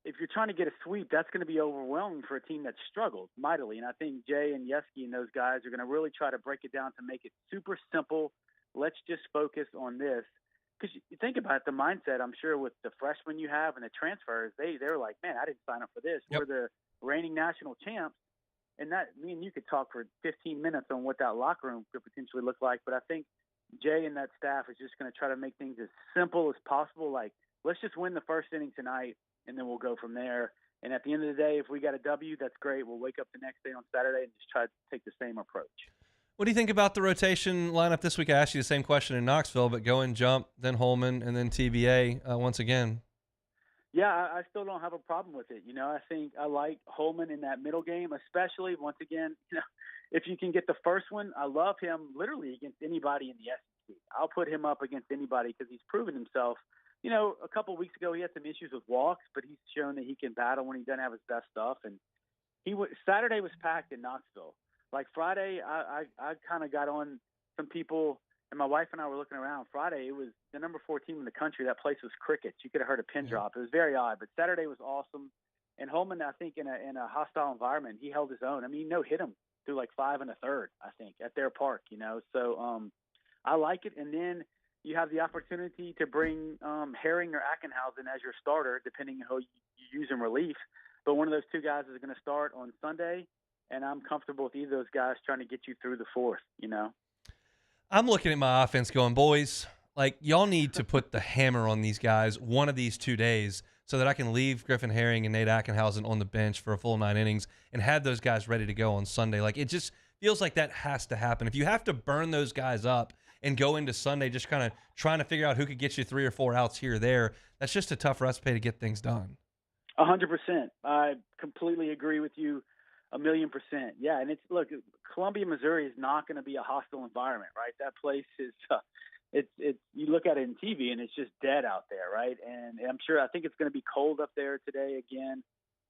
if you're trying to get a sweep, that's going to be overwhelming for a team that's struggled mightily. And I think Jay and Yeski and those guys are going to really try to break it down to make it super simple. Let's just focus on this. Because you think about it, the mindset, I'm sure, with the freshmen you have and the transfers, they're like, man, I didn't sign up for this. Yep. We're the reigning national champs. And that, me and you could talk for 15 minutes on what that locker room could potentially look like. But I think Jay and that staff is just going to try to make things as simple as possible. Like, let's just win the first inning tonight, and then we'll go from there. And at the end of the day, if we got a W, that's great. We'll wake up the next day on Saturday and just try to take the same approach. What do you think about the rotation lineup this week? I asked you the same question in Knoxville, but go and Jump, then Holman, and then TBA once again. Yeah, I still don't have a problem with it. You know, I think I like Holman in that middle game, especially, once again, you know, if you can get the first one. I love him literally against anybody in the SEC. I'll put him up against anybody because he's proven himself. You know, a couple of weeks ago he had some issues with walks, but he's shown that he can battle when he doesn't have his best stuff. And Saturday was packed in Knoxville. Like Friday, I kind of got on some people, and my wife and I were looking around. Friday, it was the number 4 team in the country. That place was crickets. You could have heard a pin drop. It was very odd, but Saturday was awesome. And Holman, I think, in a hostile environment, he held his own. I mean, hit him through like 5 1/3, I think, at their park. You know, so I like it. And then you have the opportunity to bring Herring or Ackenhausen as your starter, depending on who you use in relief. But one of those 2 guys is going to start on Sunday, and I'm comfortable with either of those guys trying to get you through the 4th, you know. I'm looking at my offense going, boys, like, y'all need to put the hammer on these guys one of these 2 days so that I can leave Griffin Herring and Nate Ackenhausen on the bench for a full 9 innings and have those guys ready to go on Sunday. Like, it just feels like that has to happen. If you have to burn those guys up and go into Sunday just kind of trying to figure out who could get you 3 or 4 outs here or there, that's just a tough recipe to get things done. 100%. I completely agree with you 1,000,000%. Yeah, and look, Columbia, Missouri is not going to be a hostile environment, right? That place is, you look at it in TV and it's just dead out there, right? And I think it's going to be cold up there today again.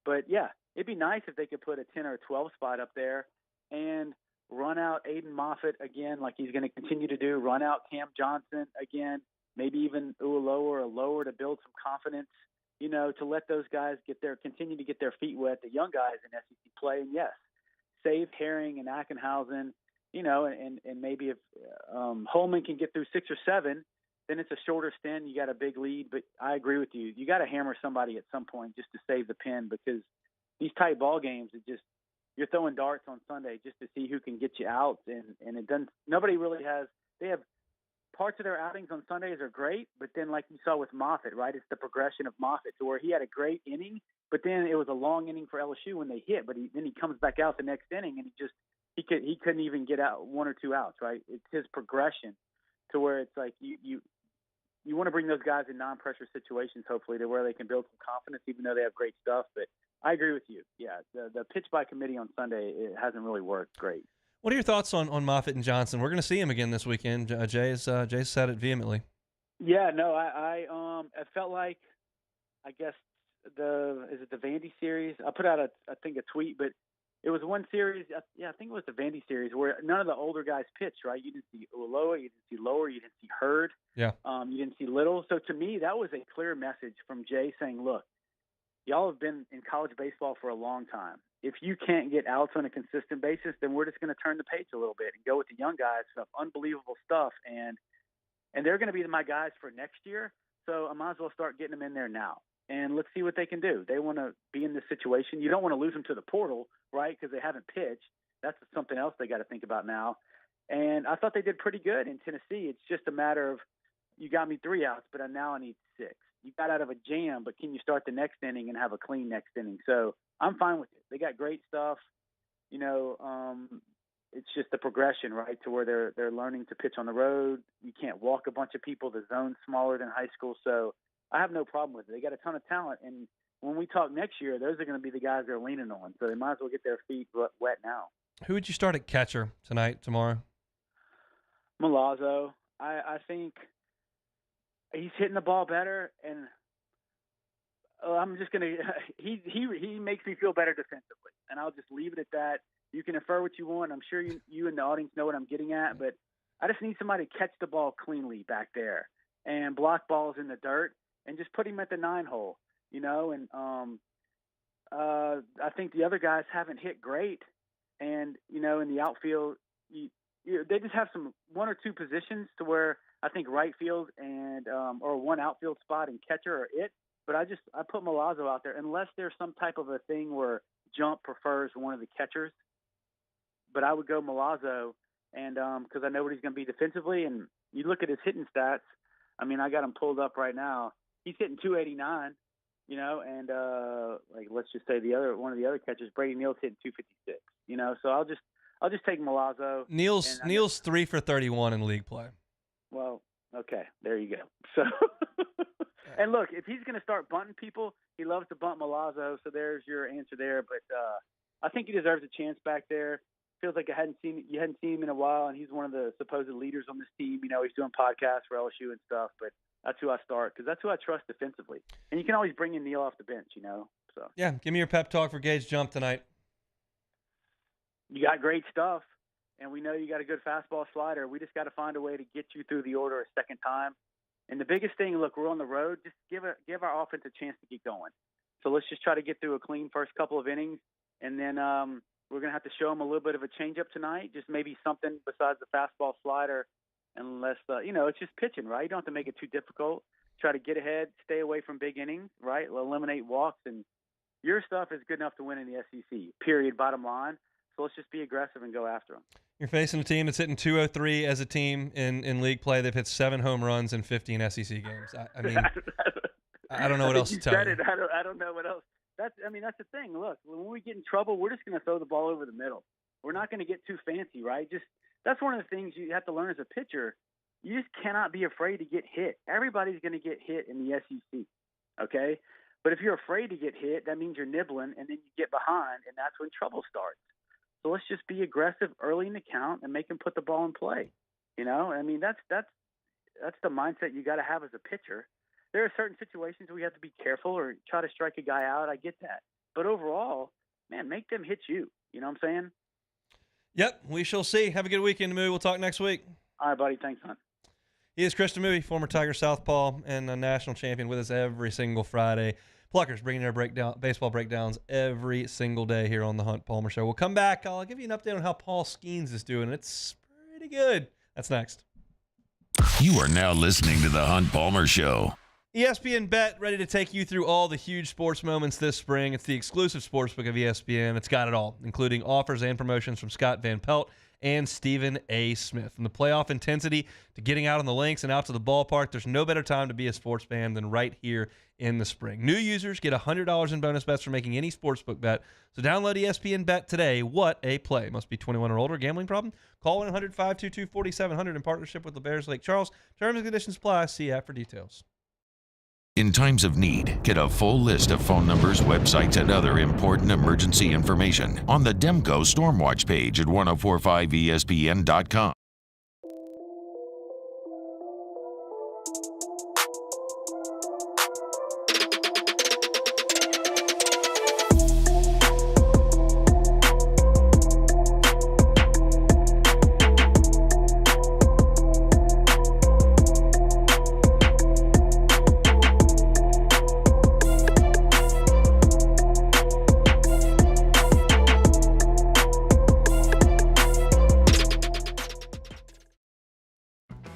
But yeah, it'd be nice if they could put a 10 or a 12 spot up there and run out Aiden Moffitt again, like he's going to continue to do, run out Cam Johnson again, maybe even Ualoa or lower to build some confidence, to let those guys continue to get their feet wet, the young guys in SEC play. And yes, save Herring and Ackenhausen, and maybe if Holman can get through 6 or 7, then it's a shorter stint. You got a big lead, but I agree with you. You got to hammer somebody at some point just to save the pen, because these tight ball games, you're throwing darts on Sunday just to see who can get you out. And it doesn't, nobody really has, they have parts of their outings on Sundays are great, but then like you saw with Moffitt, right? It's the progression of Moffitt to where he had a great inning, but then it was a long inning for LSU when they hit, but then he comes back out the next inning and he couldn't even get out 1 or 2 outs, right? It's his progression to where it's like you want to bring those guys in non-pressure situations, hopefully, to where they can build some confidence, even though they have great stuff. But I agree with you. Yeah, the pitch by committee on Sunday, it hasn't really worked great. What are your thoughts on Moffitt and Johnson? We're going to see him again this weekend. Jay said it vehemently. Yeah, no, I felt like, I guess is it the Vandy series? I put out a tweet, but it was one series. I think it was the Vandy series where none of the older guys pitched. Right, you didn't see Ualoa, you didn't see Lower, you didn't see Hurd. Yeah. You didn't see Little. So to me, that was a clear message from Jay saying, look, y'all have been in college baseball for a long time. If you can't get outs on a consistent basis, then we're just going to turn the page a little bit and go with the young guys who have unbelievable stuff. And they're going to be my guys for next year. So I might as well start getting them in there now. And let's see what they can do. They want to be in this situation. You don't want to lose them to the portal, right, because they haven't pitched. That's something else they got to think about now. And I thought they did pretty good in Tennessee. It's just a matter of, you got me 3 outs, but now I need 6. You got out of a jam, but can you start the next inning and have a clean next inning? So I'm fine with it. They got great stuff. It's just the progression, right, to where they're learning to pitch on the road. You can't walk a bunch of people. The zone's smaller than high school. So I have no problem with it. They got a ton of talent. And when we talk next year, those are going to be the guys they're leaning on. So they might as well get their feet wet now. Who would you start at catcher tomorrow? Milazzo. I think he's hitting the ball better, and I'm just gonna. He makes me feel better defensively, and I'll just leave it at that. You can infer what you want. I'm sure you and the audience know what I'm getting at, but I just need somebody to catch the ball cleanly back there and block balls in the dirt and just put him at the 9 hole, And I think the other guys haven't hit great, and in the outfield, they just have 1 or 2 positions to where I think right field and or one outfield spot and catcher are it. But I put Milazzo out there unless there's some type of a thing where Jump prefers one of the catchers. But I would go Milazzo, and because I know what he's going to be defensively. And you look at his hitting stats. I mean, I got him pulled up right now. He's hitting 289. And like let's just say one of the other catchers, Brady Neal's hitting 256. So I'll just take Milazzo. Neal's 3 for 31 in league play. Well, okay, there you go. So, and look, if he's going to start bunting people, he loves to bunt Milazzo. So there's your answer there. But I think he deserves a chance back there. Feels like you hadn't seen him in a while, and he's one of the supposed leaders on this team. He's doing podcasts for LSU and stuff. But that's who I start because that's who I trust defensively. And you can always bring in Neal off the bench, So yeah, give me your pep talk for Gage Jump tonight. You got great stuff. And we know you got a good fastball slider. We just got to find a way to get you through the order a second time. And the biggest thing, look, we're on the road. Just give our offense a chance to keep going. So let's just try to get through a clean first couple of innings. And then we're going to have to show them a little bit of a changeup tonight, just maybe something besides the fastball slider. Unless, it's just pitching, right? You don't have to make it too difficult. Try to get ahead, stay away from big innings, right? Eliminate walks. And your stuff is good enough to win in the SEC, period, bottom line. So let's just be aggressive and go after them. You're facing a team that's hitting 203 as a team in league play. They've hit 7 home runs in 15 SEC games. I mean, I don't know what else to tell you. I don't know what else. That's the thing. Look, when we get in trouble, we're just going to throw the ball over the middle. We're not going to get too fancy, right? That's one of the things you have to learn as a pitcher. You just cannot be afraid to get hit. Everybody's going to get hit in the SEC, okay? But if you're afraid to get hit, that means you're nibbling, and then you get behind, and that's when trouble starts. So let's just be aggressive early in the count and make him put the ball in play. That's the mindset you got to have as a pitcher. There are certain situations where you have to be careful or try to strike a guy out. I get that. But overall, man, make them hit you. You know what I'm saying? Yep, we shall see. Have a good weekend, Moo. We'll talk next week. All right, buddy. Thanks, hon. He is Chris Mui, former Tiger Southpaw and a national champion, with us every single Friday. Pluckers bringing their baseball breakdowns every single day here on the Hunt Palmer Show. We'll come back. I'll give you an update on how Paul Skenes is doing. It's pretty good. That's next. You are now listening to the Hunt Palmer Show. ESPN Bet, ready to take you through all the huge sports moments this spring. It's the exclusive sportsbook of ESPN. It's got it all, including offers and promotions from Scott Van Pelt and Stephen A. Smith. From the playoff intensity to getting out on the links and out to the ballpark, there's no better time to be a sports fan than right here in the spring. New users get $100 in bonus bets for making any sportsbook bet. So download ESPN Bet today. What a play. Must be 21 or older. Gambling problem? Call 1-800-522-4700 in partnership with the Bears Lake Charles. Terms and conditions apply. See app for details. In times of need, get a full list of phone numbers, websites, and other important emergency information on the Demco Stormwatch page at 1045ESPN.com.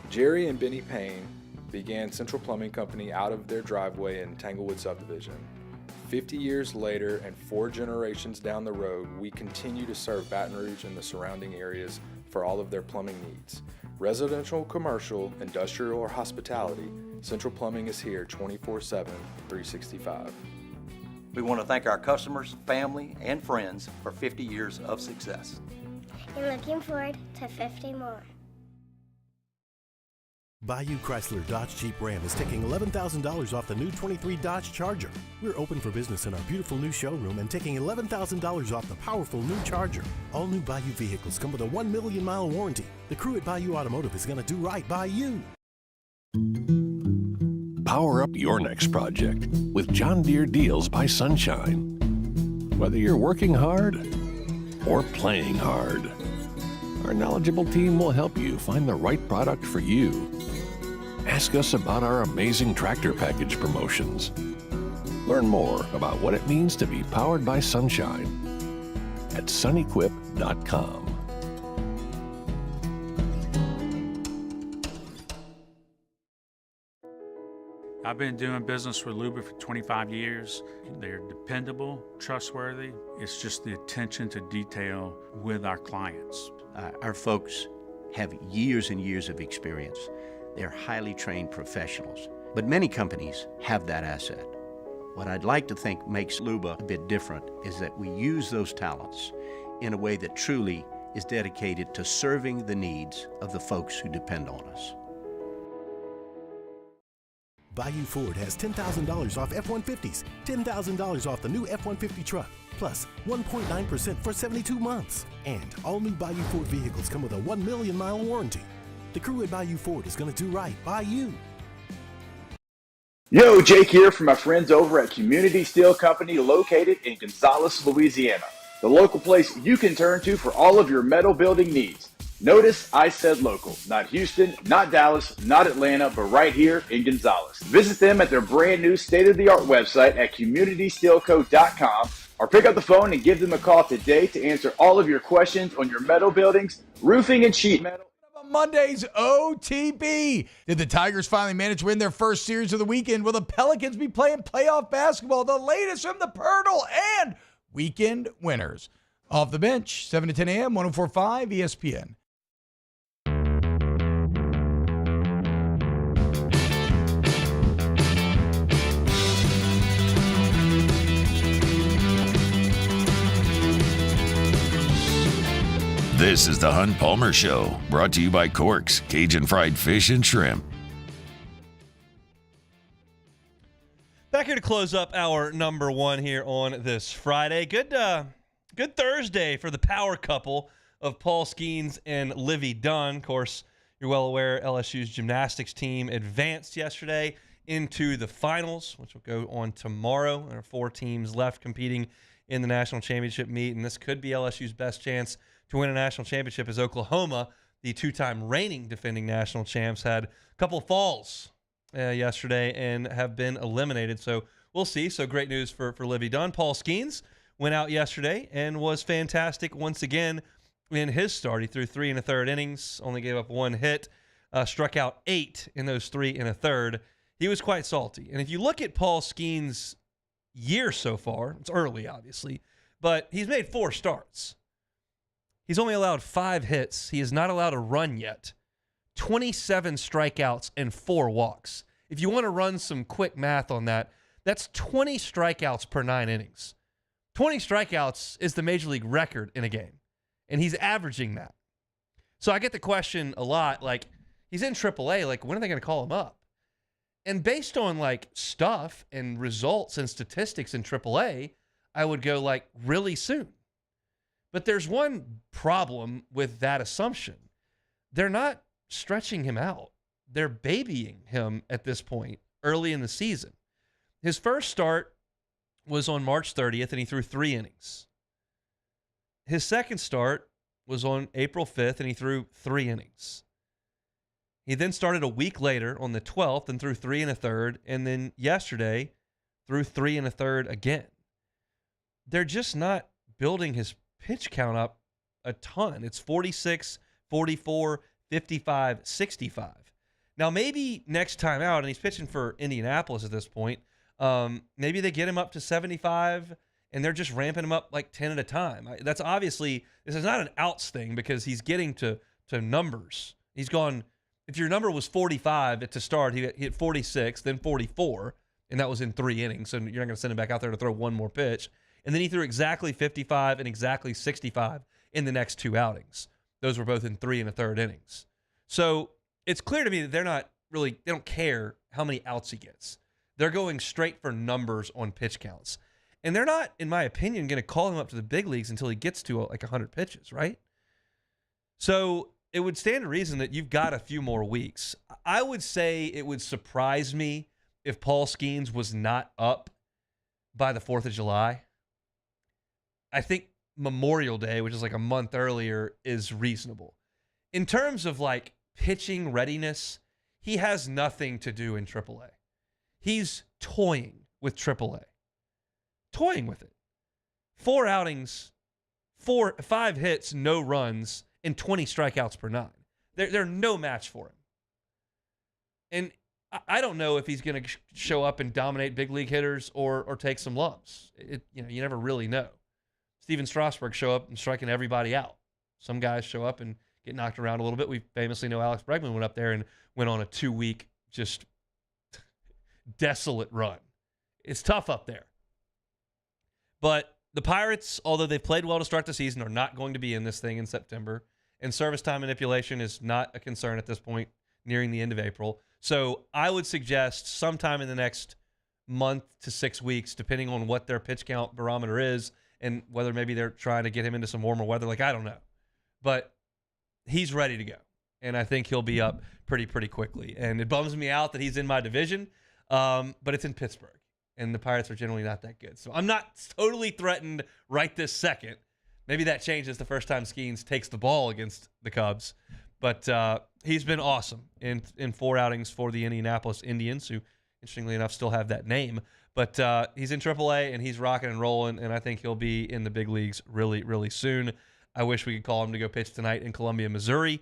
Jerry and Benny Payne began Central Plumbing Company out of their driveway in Tanglewood subdivision. 50 years later and 4 generations down the road, we continue to serve Baton Rouge and the surrounding areas for all of their plumbing needs. Residential, commercial, industrial, or hospitality, Central Plumbing is here 24/7, 365. We want to thank our customers, family, and friends for 50 years of success. And looking forward to 50 more. Bayou Chrysler Dodge Jeep Ram is taking $11,000 off the new 23 Dodge Charger. We're open for business in our beautiful new showroom and taking $11,000 off the powerful new Charger. All new Bayou vehicles come with a 1 million mile warranty. The crew at Bayou Automotive is going to do right by you. Power up your next project with John Deere Deals by Sunshine. Whether you're working hard or playing hard, our knowledgeable team will help you find the right product for you. Ask us about our amazing tractor package promotions. Learn more about what it means to be powered by sunshine at sunequip.com. I've been doing business with Luba for 25 years. They're dependable, trustworthy. It's just the attention to detail with our clients. Our folks have years and years of experience. They're highly trained professionals, but many companies have that asset. What I'd like to think makes Luba a bit different is that we use those talents in a way that truly is dedicated to serving the needs of the folks who depend on us. Bayou Ford has $10,000 off F-150s, $10,000 off the new F-150 truck, plus 1.9% for 72 months. And all new Bayou Ford vehicles come with a 1 million mile warranty. The crew at Bayou Ford is going to do right by you. Yo, Jake here from my friends over at Community Steel Company located in Gonzales, Louisiana. The local place you can turn to for all of your metal building needs. Notice I said local, not Houston, not Dallas, not Atlanta, but right here in Gonzales. Visit them at their brand new state-of-the-art website at communitysteelco.com or pick up the phone and give them a call today to answer all of your questions on your metal buildings, roofing, and sheet metal. Monday's OTB. Did the Tigers finally manage to win their first series of the weekend? Will the Pelicans be playing playoff basketball? The latest from the Purtle and weekend winners. Off the bench, 7 to 10 a.m., 104.5 ESPN. This is the Hunt Palmer Show, brought to you by Corks, Cajun Fried Fish and Shrimp. Back here to close up our number one here on this Friday. Good Thursday for the power couple of Paul Skenes and Livy Dunn. Of course, you're well aware LSU's gymnastics team advanced yesterday into the finals, which will go on tomorrow. There are 4 teams left competing in the national championship meet, and this could be LSU's best chance to win a national championship as Oklahoma, the two-time reigning defending national champs, had a couple falls yesterday and have been eliminated. So we'll see. So great news for Livy Dunn. Paul Skenes went out yesterday and was fantastic once again in his start. He threw 3 1/3 innings, only gave up 1 hit, struck out 8 in those 3 1/3. He was quite salty. And if you look at Paul Skenes' year so far, it's early, obviously, but he's made 4 starts. He's only allowed 5 hits. He is not allowed a run yet. 27 strikeouts and 4 walks. If you want to run some quick math on that, that's 20 strikeouts per 9 innings. 20 strikeouts is the major league record in a game, and he's averaging that. So I get the question a lot, like, he's in AAA, like, when are they going to call him up? And based on, like, stuff and results and statistics in AAA, I would go, like, really soon. But there's one problem with that assumption. They're not stretching him out. They're babying him at this point early in the season. His first start was on March 30th, and he threw 3 innings. His second start was on April 5th, and he threw 3 innings. He then started a week later on the 12th and threw 3 1/3, and then yesterday threw 3 1/3 again. They're just not building his pitch count up a ton. It's 46, 44, 55, 65. Now, maybe next time out, and he's pitching for Indianapolis at this point, maybe they get him up to 75, and they're just ramping him up like 10 at a time. That's obviously, this is not an outs thing because he's getting to numbers. He's gone, if your number was 45 to start, he hit 46, then 44, and that was in 3 innings, so you're not going to send him back out there to throw one more pitch. And then he threw exactly 55 and exactly 65 in the next 2 outings. Those were both in 3 1/3 innings. So it's clear to me that they don't care how many outs he gets. They're going straight for numbers on pitch counts. And they're not, in my opinion, going to call him up to the big leagues until he gets to like 100 pitches, right? So it would stand to reason that you've got a few more weeks. I would say it would surprise me if Paul Skenes was not up by the 4th of July. I think Memorial Day, which is like a month earlier, is reasonable. In terms of like pitching readiness, he has nothing to do in AAA. He's toying with AAA. Toying with it. 4 outings, 5 hits, no runs, and 20 strikeouts per 9. They're no match for him. And I don't know if he's going to show up and dominate big league hitters or take some lumps. You never really know. Steven Strasburg show up and striking everybody out. Some guys show up and get knocked around a little bit. We famously know Alex Bregman went up there and went on a 2-week just desolate run. It's tough up there. But the Pirates, although they've played well to start the season, are not going to be in this thing in September. And service time manipulation is not a concern at this point, nearing the end of April. So I would suggest sometime in the next month to 6 weeks, depending on what their pitch count barometer is, and whether maybe they're trying to get him into some warmer weather. Like, I don't know. But he's ready to go. And I think he'll be up pretty quickly. And it bums me out that he's in my division, but it's in Pittsburgh. And the Pirates are generally not that good. So I'm not totally threatened right this second. Maybe that changes the first time Skenes takes the ball against the Cubs. But he's been awesome in 4 outings for the Indianapolis Indians, who, interestingly enough, still have that name. But he's in AAA, and he's rocking and rolling, and I think he'll be in the big leagues really soon. I wish we could call him to go pitch tonight in Columbia, Missouri.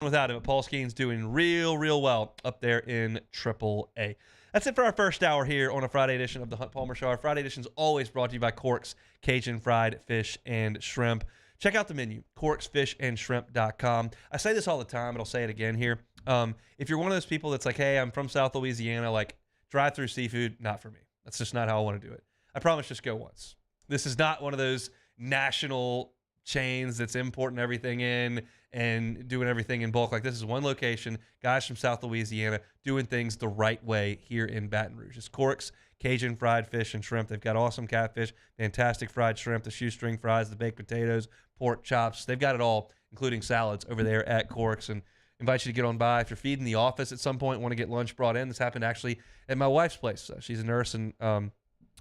Without him, Paul Skenes doing real well up there in AAA. That's it for our first hour here on a Friday edition of the Hunt Palmer Show. Our Friday edition is always brought to you by Cork's Cajun Fried Fish and Shrimp. Check out the menu, corksfishandshrimp.com. I say this all the time, but I'll say it again here. If you're one of those people that's like, hey, I'm from South Louisiana, like drive-through seafood, not for me. That's just not how I want to do it. I promise, just go once. This is not one of those national chains that's importing everything in and doing everything in bulk. Like, this is one location, guys from South Louisiana doing things the right way here in Baton Rouge. It's Cork's Cajun Fried Fish and Shrimp. They've got awesome catfish, fantastic fried shrimp, the shoestring fries, the baked potatoes, pork chops. They've got it all, including salads over there at Cork's. And invite you to get on by. If you're feeding the office at some point, want to get lunch brought in. This happened actually at my wife's place. She's a nurse, and a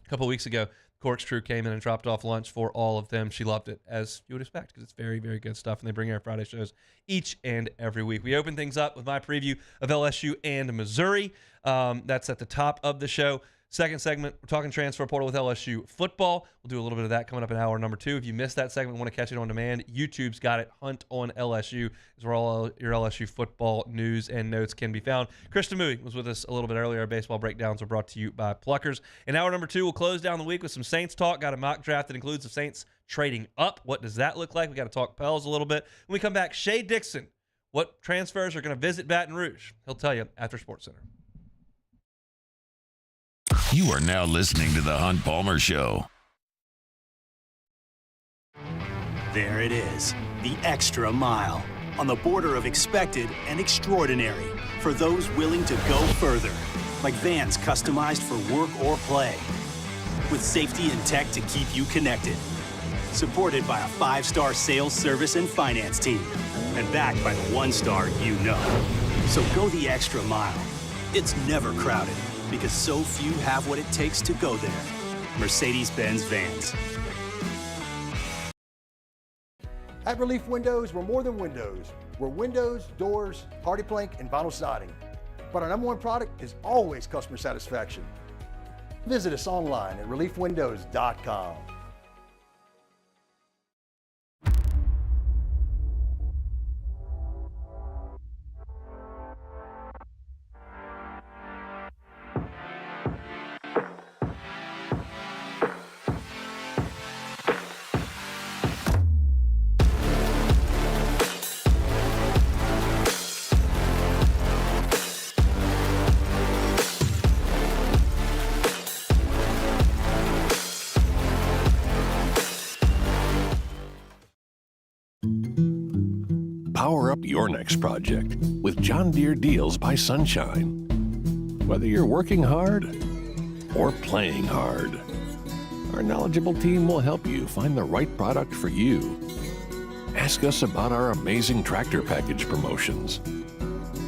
couple of weeks ago, Corkscrew came in and dropped off lunch for all of them. She loved it, as you would expect, because it's very, very good stuff, and they bring Air Friday shows each and every week. We open things up with my preview of LSU and Missouri. That's at the top of the show. Second segment, we're talking transfer portal with LSU football. We'll do a little bit of that coming up in hour number 2. If you missed that segment, want to catch it on demand, YouTube's got it. Hunt on LSU is where all your LSU football news and notes can be found. Chris Mui was with us a little bit earlier. Our baseball breakdowns are brought to you by Pluckers. In hour number 2, we'll close down the week with some Saints talk. Got a mock draft that includes the Saints trading up. What does that look like? We got to talk Pels a little bit. When we come back, Shea Dixon, what transfers are going to visit Baton Rouge? He'll tell you after SportsCenter. You are now listening to The Hunt Palmer Show. There it is, the extra mile, on the border of expected and extraordinary, for those willing to go further, like vans customized for work or play, with safety and tech to keep you connected, supported by a 5-star sales, service, and finance team, and backed by the 1-star you know. So go the extra mile. It's never crowded, because so few have what it takes to go there. Mercedes-Benz Vans. At Relief Windows, we're more than windows. We're windows, doors, hardy plank, and vinyl siding. But our number one product is always customer satisfaction. Visit us online at reliefwindows.com. Power up your next project with John Deere Deals by Sunshine. Whether you're working hard or playing hard, our knowledgeable team will help you find the right product for you. Ask us about our amazing tractor package promotions.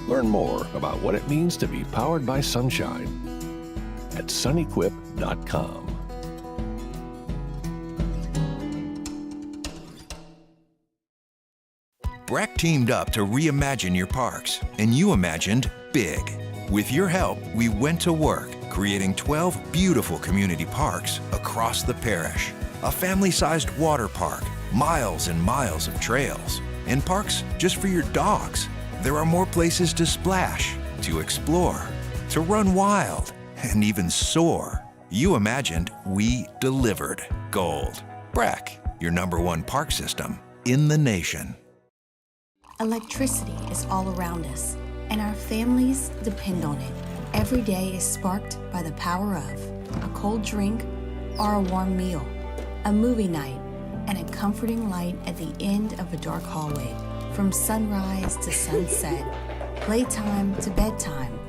Learn more about what it means to be powered by sunshine at sunequip.com. Breck teamed up to reimagine your parks, and you imagined big. With your help, we went to work, creating 12 beautiful community parks across the parish. A family-sized water park, miles and miles of trails, and parks just for your dogs. There are more places to splash, to explore, to run wild, and even soar. You imagined, we delivered. Gold. Breck, your #1 park system in the nation. Electricity is all around us, and our families depend on it. Every day is sparked by the power of a cold drink or a warm meal, a movie night, and a comforting light at the end of a dark hallway. From sunrise to sunset, playtime to bedtime,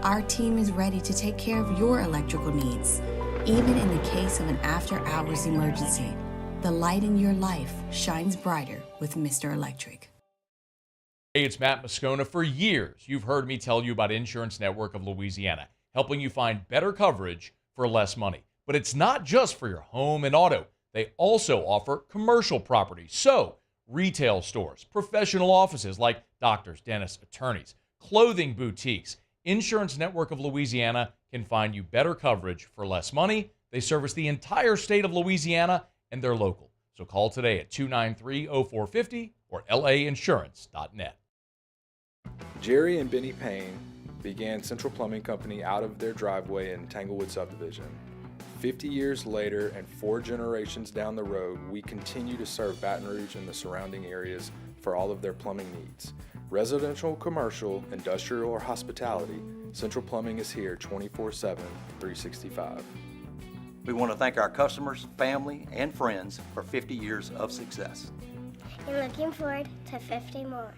our team is ready to take care of your electrical needs, even in the case of an after-hours emergency. The light in your life shines brighter with Mr. Electric. Hey, it's Matt Moscona. For years, you've heard me tell you about Insurance Network of Louisiana, helping you find better coverage for less money. But it's not just for your home and auto. They also offer commercial property. So, retail stores, professional offices like doctors, dentists, attorneys, clothing boutiques. Insurance Network of Louisiana can find you better coverage for less money. They service the entire state of Louisiana, and they're local. So call today at 293-0450 or lainsurance.net. Jerry and Benny Payne began Central Plumbing Company out of their driveway in Tanglewood subdivision. 50 years later and 4 generations down the road, we continue to serve Baton Rouge and the surrounding areas for all of their plumbing needs. Residential, commercial, industrial, or hospitality, Central Plumbing is here 24/7, 365. We want to thank our customers, family, and friends for 50 years of success. And looking forward to 50 more.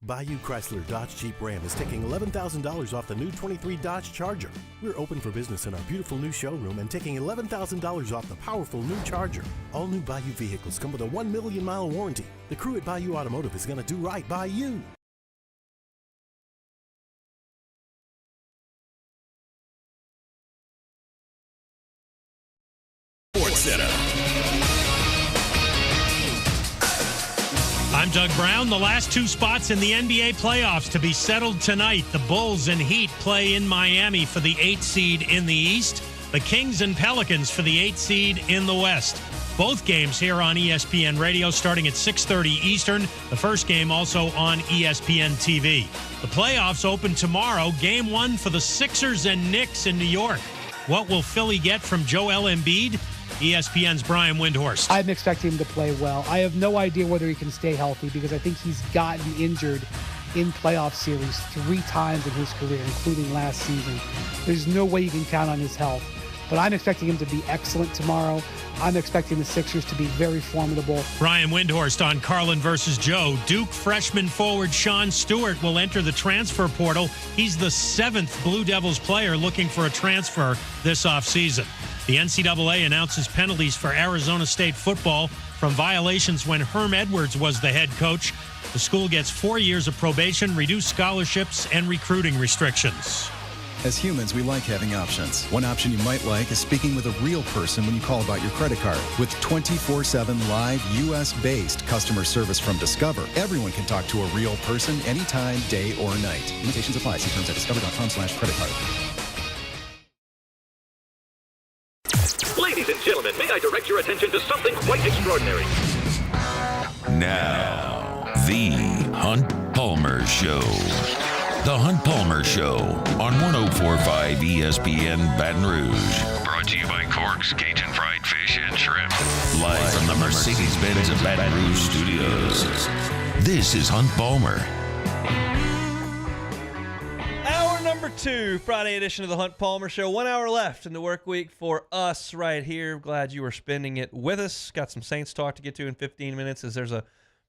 Bayou Chrysler Dodge Jeep Ram is taking $11,000 off the new 23 Dodge Charger. We're open for business in our beautiful new showroom and taking $11,000 off the powerful new Charger. All new Bayou vehicles come with a 1 million mile warranty. The crew at Bayou Automotive is going to do right by you. Center. I'm Doug Brown. The last two spots in the NBA playoffs to be settled tonight. The Bulls and Heat play in Miami for the 8th seed in the East. The Kings and Pelicans for the 8th seed in the West. Both games here on ESPN Radio starting at 6:30 Eastern. The first game also on ESPN TV. The playoffs open tomorrow. Game 1 for the Sixers and Knicks in New York. What will Philly get from Joel Embiid? ESPN's Brian Windhorst. I'm expecting him to play well. I have no idea whether he can stay healthy because I think he's gotten injured in playoff series 3 times in his career, including last season. There's no way you can count on his health. But I'm expecting him to be excellent tomorrow. I'm expecting the Sixers to be very formidable. Brian Windhorst on Carlin versus Joe. Duke freshman forward Sean Stewart will enter the transfer portal. He's the 7th Blue Devils player looking for a transfer this offseason. The NCAA announces penalties for Arizona State football from violations when Herm Edwards was the head coach. The school gets 4 years of probation, reduced scholarships, and recruiting restrictions. As humans, we like having options. One option you might like is speaking with a real person when you call about your credit card. With 24/7 live, U.S.-based customer service from Discover, everyone can talk to a real person anytime, day or night. Limitations apply. See terms at discover.com/credit card. Ladies and gentlemen, may I direct your attention to something quite extraordinary? Now, the Hunt Palmer Show. The Hunt Palmer Show on 104.5 ESPN Baton Rouge. Brought to you by Cork's Cajun Fried Fish and Shrimp. Live from the Mercedes-Benz of Baton Rouge Studios. This is Hunt Palmer. Hour number 2, Friday edition of the Hunt Palmer Show. 1 hour left in the work week for us right here. Glad you are spending it with us. Got some Saints talk to get to in 15 minutes as there's a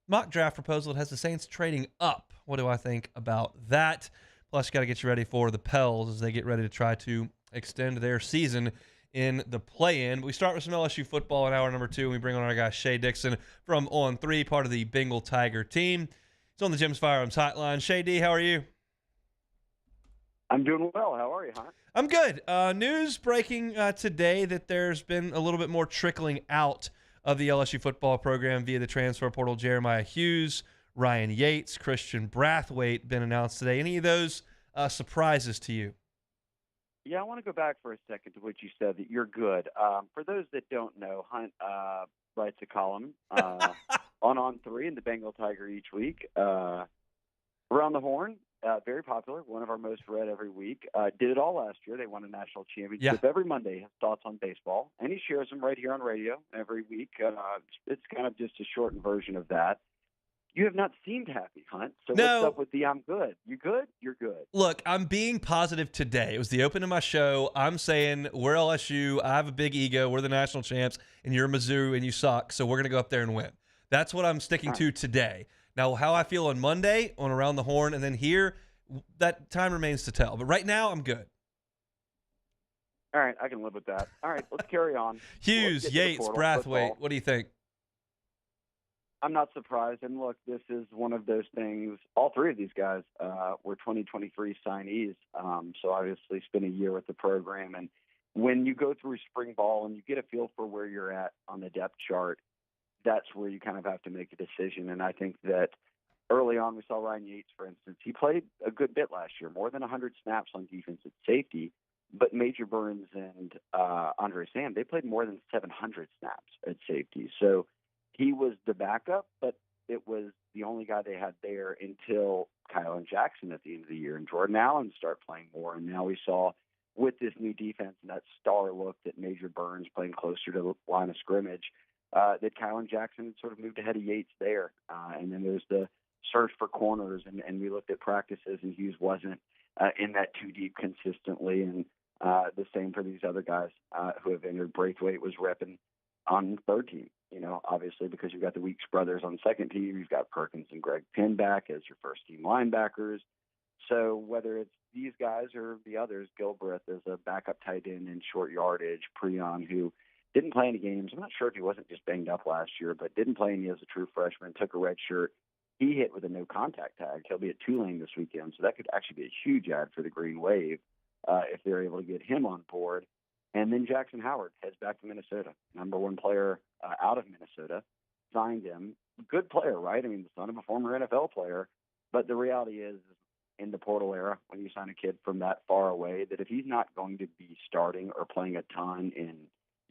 mock draft proposal that has the Saints trading up. What do I think about that? Plus, got to get you ready for the Pels as they get ready to try to extend their season in the play-in. We start with some LSU football in hour number 2, and we bring on our guy Shea Dixon from On 3, part of the Bengal Tiger team. He's on the Jim's Firearms Hotline. Shea D, how are you? I'm doing well. How are you, Hunt? I'm good. News breaking today that there's been a little bit more trickling out of the LSU football program via the transfer portal. Jeremiah Hughes, Ryan Yates, Christian Brathwaite been announced today. Any of those surprises to you? Yeah, I want to go back for a second to what you said, that you're good. For those that don't know, Hunt writes a column on 3 in the Bengal Tiger each week. Around the Horn, very popular, one of our most read every week. Did it all last year. They won a national championship. Every Monday, has thoughts on baseball, and he shares them right here on radio every week. It's kind of just a shortened version of that. You have not seemed happy, Hunt. So No. What's up with the I'm good? You good? You're good. Look, I'm being positive today. It was the open of my show. I'm saying we're LSU. I have a big ego. We're the national champs, and you're Mizzou, and you suck. So we're going to go up there and win. That's what I'm sticking to today. Now, how I feel on Monday on Around the Horn and then here, that time remains to tell. But right now, I'm good. All right, I can live with that. All right, let's carry on. Hughes, Yates, Brathwaite, what do you think? I'm not surprised. And look, this is one of those things. All 3 of these guys were 2023 signees. So obviously spent a year with the program. And when you go through spring ball and you get a feel for where you're at on the depth chart, that's where you kind of have to make a decision. And I think that early on we saw Ryan Yates, for instance. He played a good bit last year, more than 100 snaps on defense at safety. But Major Burns and Andre Sam, they played more than 700 snaps at safety. So he was the backup, but it was the only guy they had there until Kylan Jackson at the end of the year and Jordan Allen start playing more. And now we saw with this new defense and that star look that Major Burns playing closer to the line of scrimmage, that Kylan Jackson had sort of moved ahead of Yates there. And then there's the search for corners, and we looked at practices, and Hughes wasn't in that too deep consistently. And the same for these other guys who have entered. Braithwaite was repping on third team, obviously because you've got the Weeks brothers on second team. You've got Perkins and Greg Penn back as your first team linebackers. So whether it's these guys or the others, Gilbreth as a backup tight end in short yardage, Preon, who didn't play any games. I'm not sure if he wasn't just banged up last year, but didn't play any as a true freshman, took a red shirt. He hit with a no contact tag. He'll be at Tulane this weekend. So that could actually be a huge ad for the Green Wave if they're able to get him on board. And then Jackson Howard heads back to Minnesota, number one player out of Minnesota, signed him. Good player, right? I mean, the son of a former NFL player. But the reality is, in the portal era, when you sign a kid from that far away, that if he's not going to be starting or playing a ton in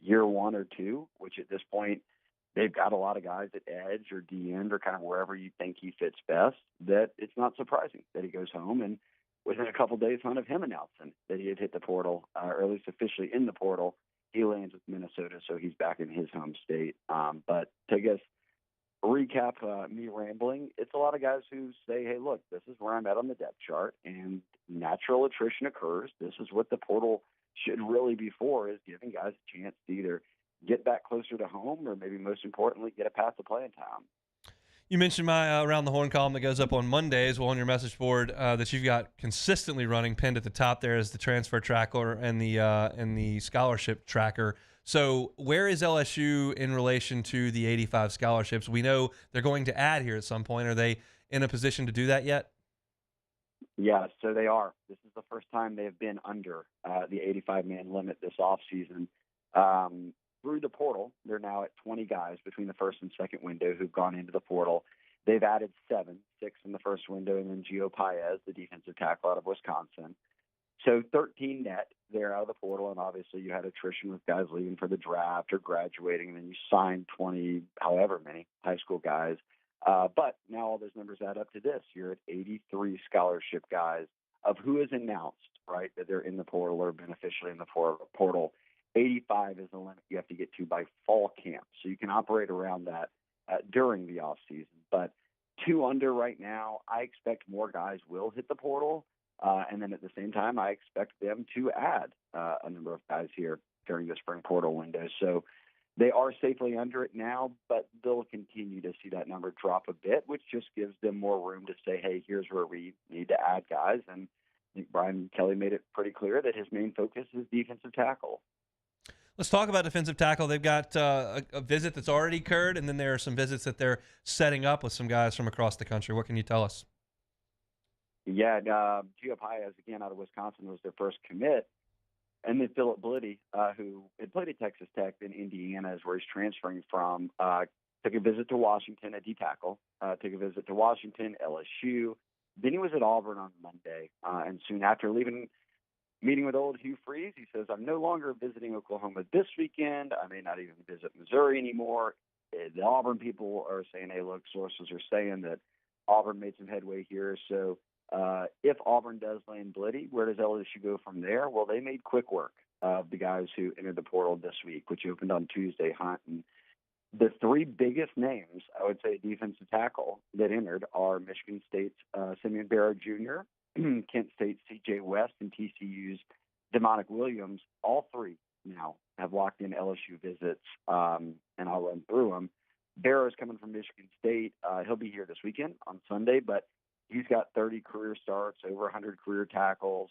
year 1 or 2, which at this point they've got a lot of guys at edge or D end or kind of wherever you think he fits best, that it's not surprising that he goes home. And within a couple days of him announcing that he had hit the portal, or at least officially in the portal, he lands with Minnesota, so he's back in his home state. But to recap me rambling, it's a lot of guys who say, hey, look, this is where I'm at on the depth chart, and natural attrition occurs. This is what the portal should really be for, is giving guys a chance to either get back closer to home or maybe most importantly, get a path to playing time. You mentioned my Around the Horn column that goes up on Mondays. Well, on your message board that you've got consistently running, pinned at the top there is the transfer tracker and the scholarship tracker. So where is LSU in relation to the 85 scholarships? We know they're going to add here at some point. Are they in a position to do that yet? Yeah, so they are. This is the first time they've been under the 85-man limit this offseason. Through the portal, they're now at 20 guys between the first and second window who've gone into the portal. They've added 6 in the first window, and then Gio Paez, the defensive tackle out of Wisconsin. So 13 net there out of the portal, and obviously you had attrition with guys leaving for the draft or graduating, and then you signed 20, however many, high school guys. But now all those numbers add up to this. You're at 83 scholarship guys of who is announced, right, that they're in the portal or beneficially in the portal. 85 is the limit you have to get to by fall camp. So you can operate around that during the offseason. But 2 under right now, I expect more guys will hit the portal. And then at the same time, I expect them to add a number of guys here during the spring portal window. So they are safely under it now, but they'll continue to see that number drop a bit, which just gives them more room to say, hey, here's where we need to add guys. And I think Brian Kelly made it pretty clear that his main focus is defensive tackle. Let's talk about defensive tackle. They've got a visit that's already occurred, and then there are some visits that they're setting up with some guys from across the country. What can you tell us? Yeah, Gio Paez, again, out of Wisconsin, was their first commit. And then Philip Blitty, who had played at Texas Tech, then Indiana is where he's transferring from, took a visit to Washington at D-tackle, took a visit to Washington, LSU. Then he was at Auburn on Monday. And soon after meeting with old Hugh Freeze, he says, I'm no longer visiting Oklahoma this weekend. I may not even visit Missouri anymore. The Auburn people are saying, hey, look, sources are saying that Auburn made some headway here. So if Auburn does land Blitty, where does LSU go from there? Well, they made quick work of the guys who entered the portal this week, which opened on Tuesday, Hunt. And the 3 biggest names, I would say, defensive tackle that entered are Michigan State's Simeon Barrow Jr., Kent State's C.J. West, and TCU's Demonic Williams. All 3 now have locked in LSU visits, and I'll run through them. Barrow's coming from Michigan State. He'll be here this weekend on Sunday, but he's got 30 career starts, over 100 career tackles.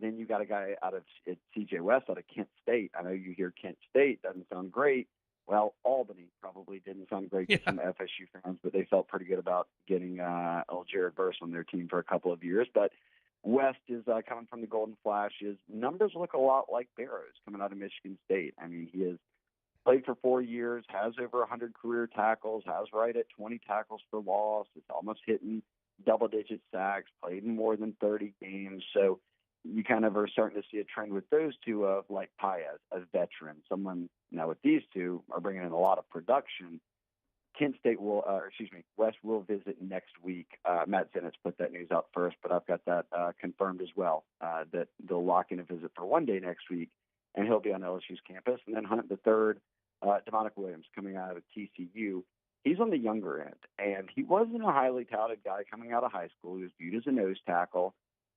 Then you got a guy out of C.J. West out of Kent State. I know you hear Kent State doesn't sound great. Well, Albany probably didn't sound great to some FSU fans, but they felt pretty good about getting old Jared Verse on their team for a couple of years. But West is coming from the Golden Flash. His numbers look a lot like Barrow's coming out of Michigan State. I mean, he has played for 4 years, has over 100 career tackles, has right at 20 tackles for loss. It's almost hitting double-digit sacks, played in more than 30 games. So you kind of are starting to see a trend with those two of like Paez, a veteran, someone. Now with these two are bringing in a lot of production. West will visit next week. Matt Zenitz put that news out first, but I've got that confirmed as well, that they'll lock in a visit for one day next week, and he'll be on LSU's campus. And then Hunt the third, Demonic Williams coming out of TCU. He's on the younger end, and he wasn't a highly touted guy coming out of high school. He was viewed as a nose tackle,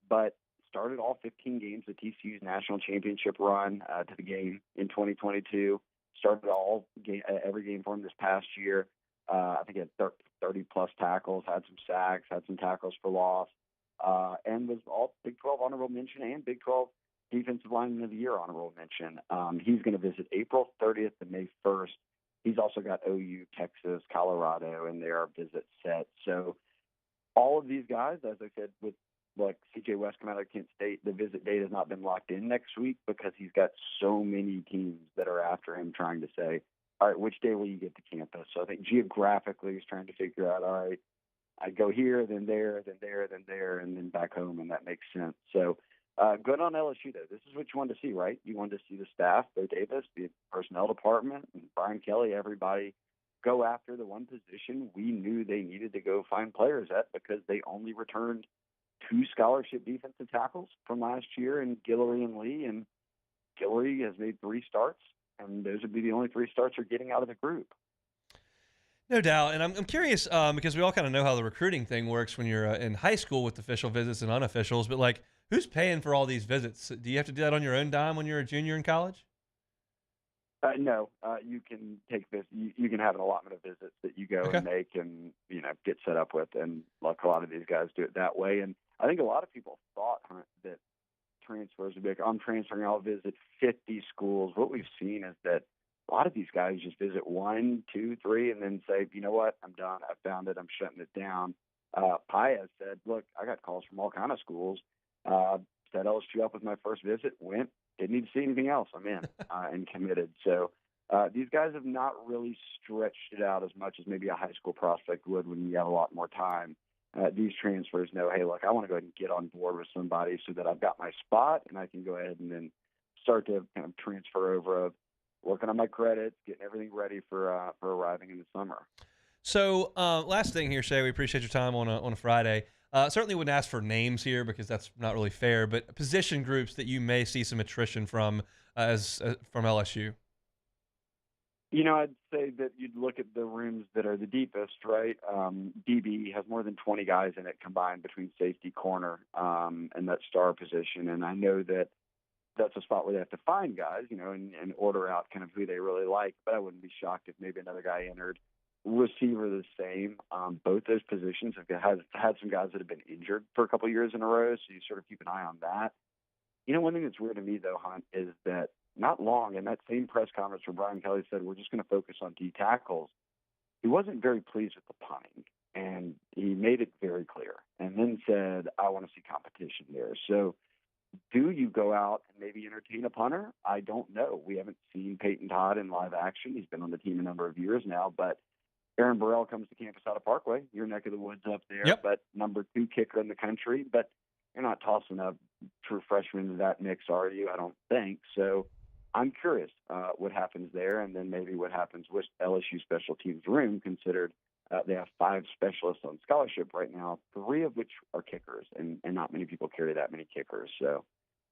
but started all 15 games of TCU's national championship run to the game in 2022. Started every game for him this past year. I think he had 30-plus tackles, had some sacks, had some tackles for loss, and was all Big 12 honorable mention and Big 12 Defensive Lineman of the Year honorable mention. He's going to visit April 30th to May 1st. He's also got OU, Texas, Colorado, and their visits set. So all of these guys, as I said, with look, C.J. West come out of Kent State. The visit date has not been locked in next week because he's got so many teams that are after him trying to say, all right, which day will you get to campus? So I think geographically he's trying to figure out, all right, I go here, then there, then there, then there, and then back home, and that makes sense. So good on LSU, though. This is what you wanted to see, right? You wanted to see the staff, Bo Davis, the personnel department, and Brian Kelly, everybody go after the one position we knew they needed to go find players at because they only returned 2 scholarship defensive tackles from last year in Guillory and Lee, and Guillory has made 3 starts, and those would be the only 3 starts you're getting out of the group. No doubt. And I'm curious because we all kind of know how the recruiting thing works when you're in high school with official visits and unofficials, but like who's paying for all these visits? Do you have to do that on your own dime when you're a junior in college? No, you can take this. You can have an allotment of visits that you go and make and, get set up with. And like a lot of these guys do it that way. And I think a lot of people thought that transfers would be like, I'm transferring, I'll visit 50 schools. What we've seen is that a lot of these guys just visit 1, 2, 3, and then say, you know what, I'm done. I found it. I'm shutting it down. Paez said, look, I got calls from all kind of schools. Set LSU up with my first visit, went, didn't need to see anything else. I'm in and committed. So these guys have not really stretched it out as much as maybe a high school prospect would when you have a lot more time. These transfers know, hey, look, I want to go ahead and get on board with somebody so that I've got my spot and I can go ahead and then start to kind of transfer over of working on my credits, getting everything ready for arriving in the summer. So last thing here, Shay, we appreciate your time on a Friday. Certainly wouldn't ask for names here because that's not really fair, but position groups that you may see some attrition from from LSU. I'd say that you'd look at the rooms that are the deepest, right? DB has more than 20 guys in it combined between safety, corner, and that star position. And I know that that's a spot where they have to find guys, and order out kind of who they really like. But I wouldn't be shocked if maybe another guy entered. Receiver the same. Both those positions have had some guys that have been injured for a couple of years in a row, so you sort of keep an eye on that. One thing that's weird to me, though, Hunt, is that not long in that same press conference where Brian Kelly said, we're just going to focus on D tackles, he wasn't very pleased with the punting, and he made it very clear, and then said, I want to see competition there. So do you go out and maybe entertain a punter? I don't know. We haven't seen Peyton Todd in live action. He's been on the team a number of years now, but Aaron Burrell comes to campus out of Parkway, your neck of the woods up there, but number 2 kicker in the country. But you're not tossing a true freshman into that mix, are you? I don't think. So I'm curious what happens there, and then maybe what happens with LSU special teams room, considered they have 5 specialists on scholarship right now, 3 of which are kickers, and not many people carry that many kickers. So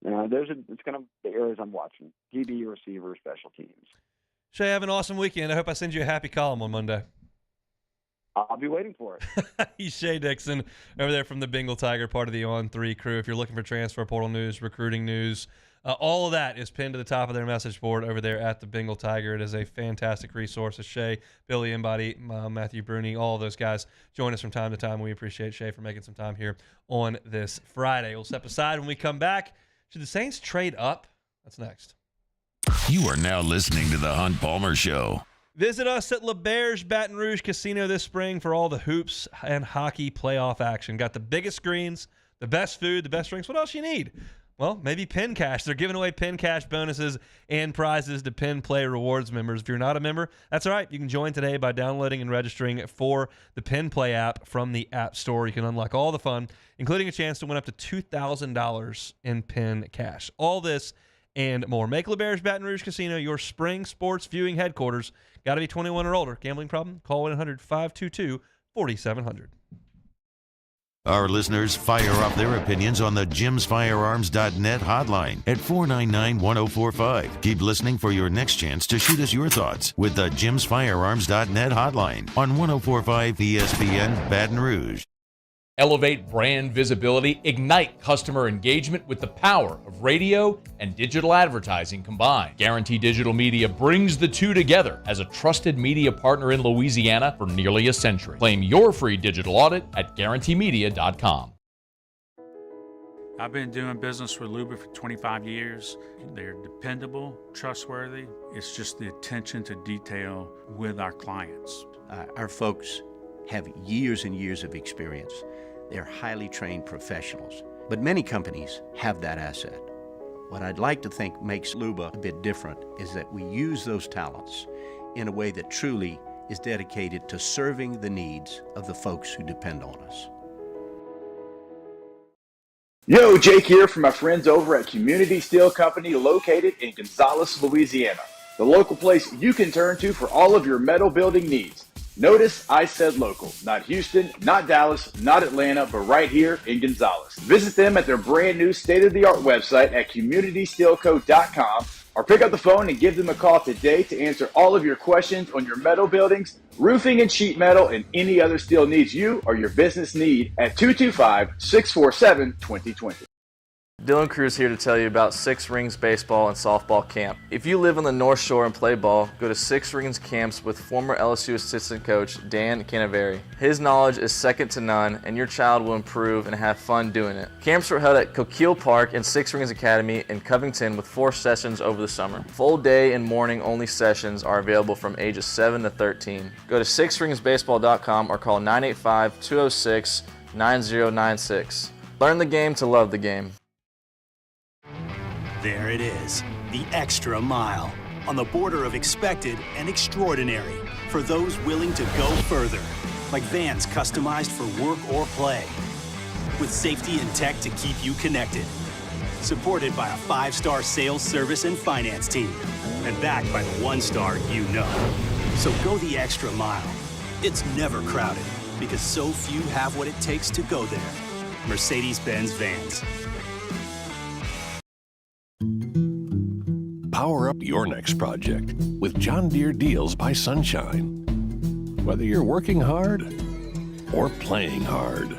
it's kind of the areas I'm watching: DB, receiver, special teams. Shay, have an awesome weekend. I hope I send you a happy column on Monday. I'll be waiting for it. He's Shay Dixon over there from the Bengal Tiger, part of the On3 crew. If you're looking for transfer portal news, recruiting news, all of that is pinned to the top of their message board over there at the Bengal Tiger. It is a fantastic resource. As Shay, Billy Embody, Matthew Bruni, all of those guys join us from time to time. We appreciate Shay for making some time here on this Friday. We'll step aside when we come back. Should the Saints trade up? That's next. You are now listening to The Hunt Palmer Show. Visit us at LeBear's Baton Rouge Casino this spring for all the hoops and hockey playoff action. Got the biggest screens, the best food, the best drinks. What else you need? Well, maybe Pin Cash. They're giving away Pin Cash bonuses and prizes to Pin Play Rewards members. If you're not a member, that's all right. You can join today by downloading and registering for the Pin Play app from the App Store. You can unlock all the fun, including a chance to win up to $2,000 in Pin Cash. All this and more. Make LeBear's Baton Rouge Casino your spring sports viewing headquarters. Got to be 21 or older. Gambling problem? Call 1-800-522-4700. Our listeners fire off their opinions on the jimsfirearms.net hotline at 499-1045. Keep listening for your next chance to shoot us your thoughts with the jimsfirearms.net hotline on 1045 ESPN Baton Rouge. Elevate brand visibility, ignite customer engagement with the power of radio and digital advertising combined. Guarantee Digital Media brings the two together as a trusted media partner in Louisiana for nearly a century. Claim your free digital audit at guaranteemedia.com. I've been doing business with Luba for 25 years. They're dependable, trustworthy. It's just the attention to detail with our clients. Our folks have years and years of experience. They're highly trained professionals. But many companies have that asset. What I'd like to think makes Luba a bit different is that we use those talents in a way that truly is dedicated to serving the needs of the folks who depend on us. Yo, Jake here from my friends over at Community Steel Company located in Gonzales, Louisiana. The local place you can turn to for all of your metal building needs. Notice I said local, not Houston, not Dallas, not Atlanta, but right here in Gonzales. Visit them at their brand new state-of-the-art website at communitysteelco.com or pick up the phone and give them a call today to answer all of your questions on your metal buildings, roofing and sheet metal, and any other steel needs you or your business need at 225-647-2020. Dylan Cruz here to tell you about Six Rings Baseball and Softball Camp. If you live on the North Shore and play ball, go to Six Rings Camps with former LSU assistant coach Dan Canaveri. His knowledge is second to none, and your child will improve and have fun doing it. Camps were held at Coquille Park and Six Rings Academy in Covington with 4 sessions over the summer. Full day and morning only sessions are available from ages 7 to 13. Go to sixringsbaseball.com or call 985-206-9096. Learn the game to love the game. There it is, the extra mile, on the border of expected and extraordinary for those willing to go further, like vans customized for work or play, with safety and tech to keep you connected, supported by a 5-star sales, service, and finance team, and backed by the 1-star you know. So go the extra mile. It's never crowded, because so few have what it takes to go there. Mercedes-Benz Vans. Power up your next project with John Deere Deals by Sunshine. Whether you're working hard or playing hard,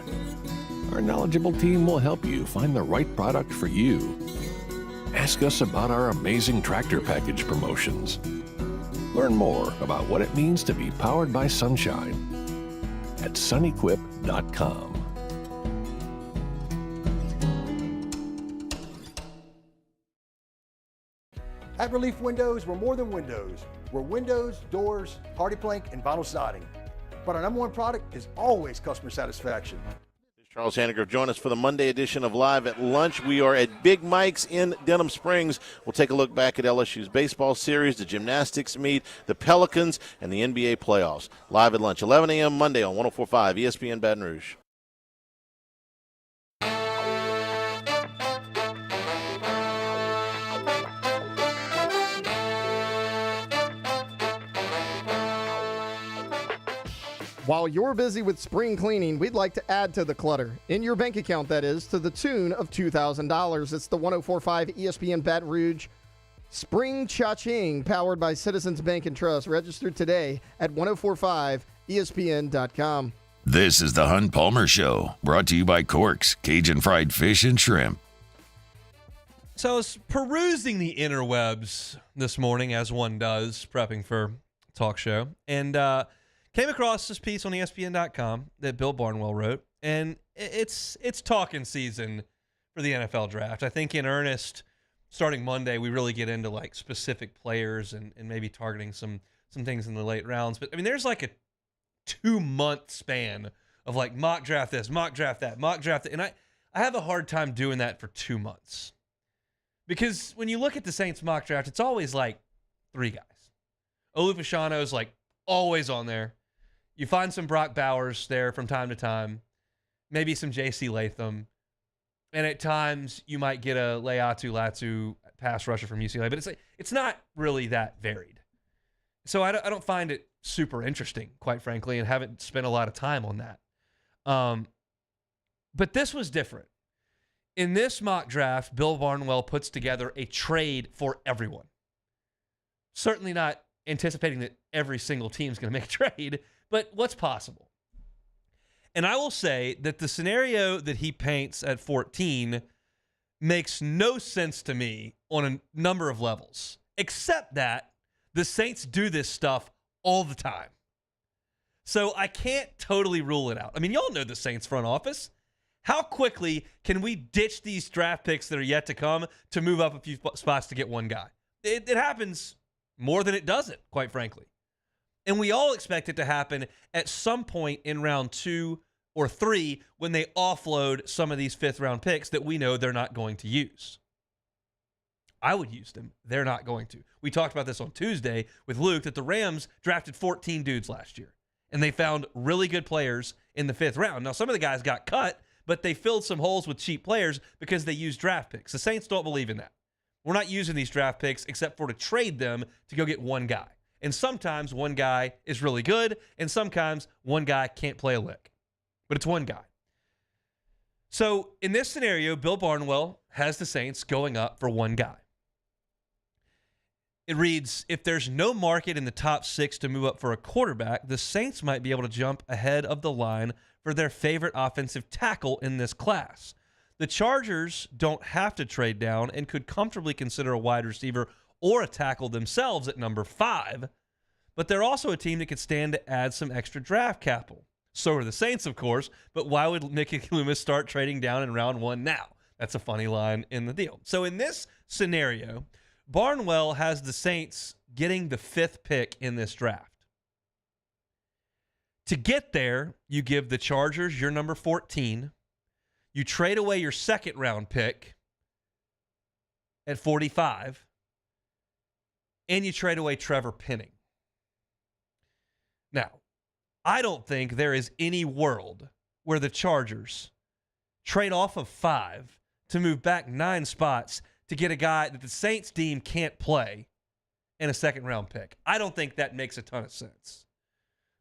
our knowledgeable team will help you find the right product for you. Ask us about our amazing tractor package promotions. Learn more about what it means to be powered by sunshine at sunequip.com. At Relief Windows, we're more than windows. We're windows, doors, hardy plank, and vinyl siding. But our number one product is always customer satisfaction. Charles Hanniger, join us for the Monday edition of Live at Lunch. We are at Big Mike's in Denham Springs. We'll take a look back at LSU's baseball series, the gymnastics meet, the Pelicans, and the NBA playoffs. Live at Lunch, 11 a.m. Monday on 104.5 ESPN Baton Rouge. While you're busy with spring cleaning, we'd like to add to the clutter. In your bank account, that is, to the tune of $2,000. It's the 104.5 ESPN Baton Rouge Spring Cha-Ching, powered by Citizens Bank and Trust. Registered today at 1045ESPN.com. This is the Hunt Palmer Show, brought to you by Corks, Cajun Fried Fish and Shrimp. So I was perusing the interwebs this morning, as one does, prepping for a talk show, and came across this piece on ESPN.com that Bill Barnwell wrote, and it's talking season for the NFL draft. I think in earnest, starting Monday, we really get into like specific players and maybe targeting some things in the late rounds. But I mean, there's like a 2-month span of like mock draft this, mock draft that, mock draft that. And I have a hard time doing that for 2 months. Because when you look at the Saints mock draft, it's always like 3 guys. Olu Fashano's like always on there. You find some Brock Bowers there from time to time, maybe some J.C. Latham, and at times you might get a Leatu Latu pass rusher from UCLA, but it's not really that varied. So I don't find it super interesting, quite frankly, and haven't spent a lot of time on that. But this was different. In this mock draft, Bill Barnwell puts together a trade for everyone. Certainly not anticipating that every single team is going to make a trade, but what's possible? And I will say that the scenario that he paints at 14 makes no sense to me on a number of levels, except that the Saints do this stuff all the time. So I can't totally rule it out. I mean, y'all know the Saints front office. How quickly can we ditch these draft picks that are yet to come to move up a few spots to get one guy? It happens more than it doesn't, quite frankly. And we all expect it to happen at some point in round 2 or 3 when they offload some of these 5th-round picks that we know they're not going to use. I would use them. They're not going to. We talked about this on Tuesday with Luke that the Rams drafted 14 dudes last year, and they found really good players in the 5th round. Now, some of the guys got cut, but they filled some holes with cheap players because they used draft picks. The Saints don't believe in that. We're not using these draft picks except for to trade them to go get one guy. And sometimes one guy is really good, and sometimes one guy can't play a lick. But it's one guy. So in this scenario, Bill Barnwell has the Saints going up for one guy. It reads, if there's no market in the top 6 to move up for a quarterback, the Saints might be able to jump ahead of the line for their favorite offensive tackle in this class. The Chargers don't have to trade down and could comfortably consider a wide receiver or a tackle themselves at number 5, but they're also a team that could stand to add some extra draft capital. So are the Saints, of course, but why would Mickey Loomis start trading down in round 1 now? That's a funny line in the deal. So in this scenario, Barnwell has the Saints getting the 5th pick in this draft. To get there, you give the Chargers your number 14. You trade away your 2nd round pick at 45. And you trade away Trevor Penning. Now, I don't think there is any world where the Chargers trade off of 5 to move back 9 spots to get a guy that the Saints deem can't play and a 2nd round pick. I don't think that makes a ton of sense.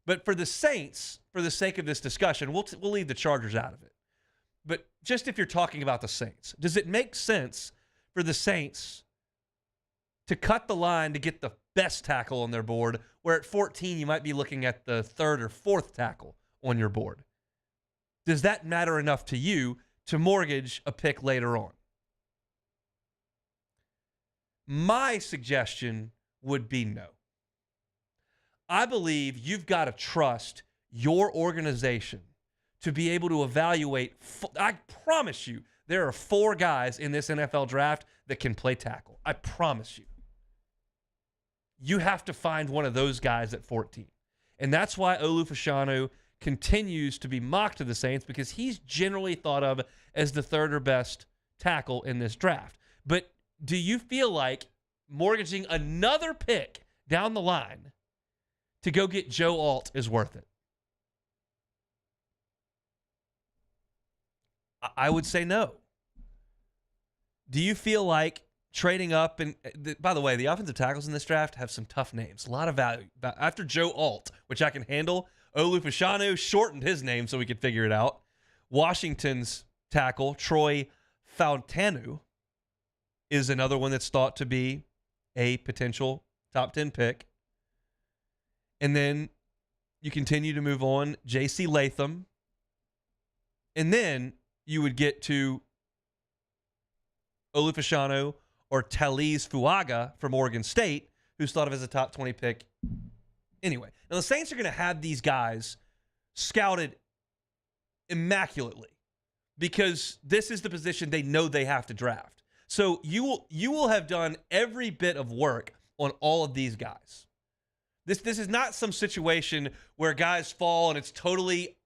But for the Saints, for the sake of this discussion, we'll leave the Chargers out of it. But just if you're talking about the Saints, does it make sense for the Saints to cut the line to get the best tackle on their board, where at 14 you might be looking at the 3rd or 4th tackle on your board? Does that matter enough to you to mortgage a pick later on? My suggestion would be no. I believe you've got to trust your organization to be able to evaluate. I promise you, there are 4 guys in this NFL draft that can play tackle. I promise you. You have to find one of those guys at 14. And that's why Olu Fashanu continues to be mocked to the Saints, because he's generally thought of as the 3rd or best tackle in this draft. But do you feel like mortgaging another pick down the line to go get Joe Alt is worth it? I would say no. Do you feel like trading up? And by the way, the offensive tackles in this draft have some tough names, a lot of value. After Joe Alt, which I can handle, Olu Fashanu shortened his name so we could figure it out. Washington's tackle, Troy Fautanu, is another one that's thought to be a potential top 10 pick. And then you continue to move on, J.C. Latham. And then you would get to Olu Fashanu or Taliz Fuaga from Oregon State, who's thought of as a top 20 pick anyway. Now, the Saints are going to have these guys scouted immaculately because this is the position they know they have to draft. So you will have done every bit of work on all of these guys. This is not some situation where guys fall and it's totally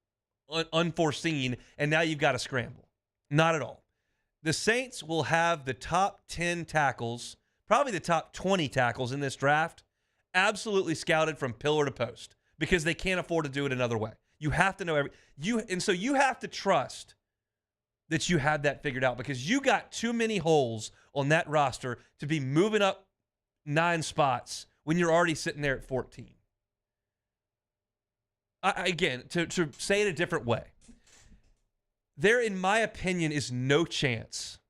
unforeseen and now you've got to scramble. Not at all. The Saints will have the top 10 tackles, probably the top 20 tackles in this draft, absolutely scouted from pillar to post because they can't afford to do it another way. You have to know and so you have to trust that you have that figured out because you got too many holes on that roster to be moving up 9 spots when you're already sitting there at 14. Again, to say it a different way, there, in my opinion, is no chance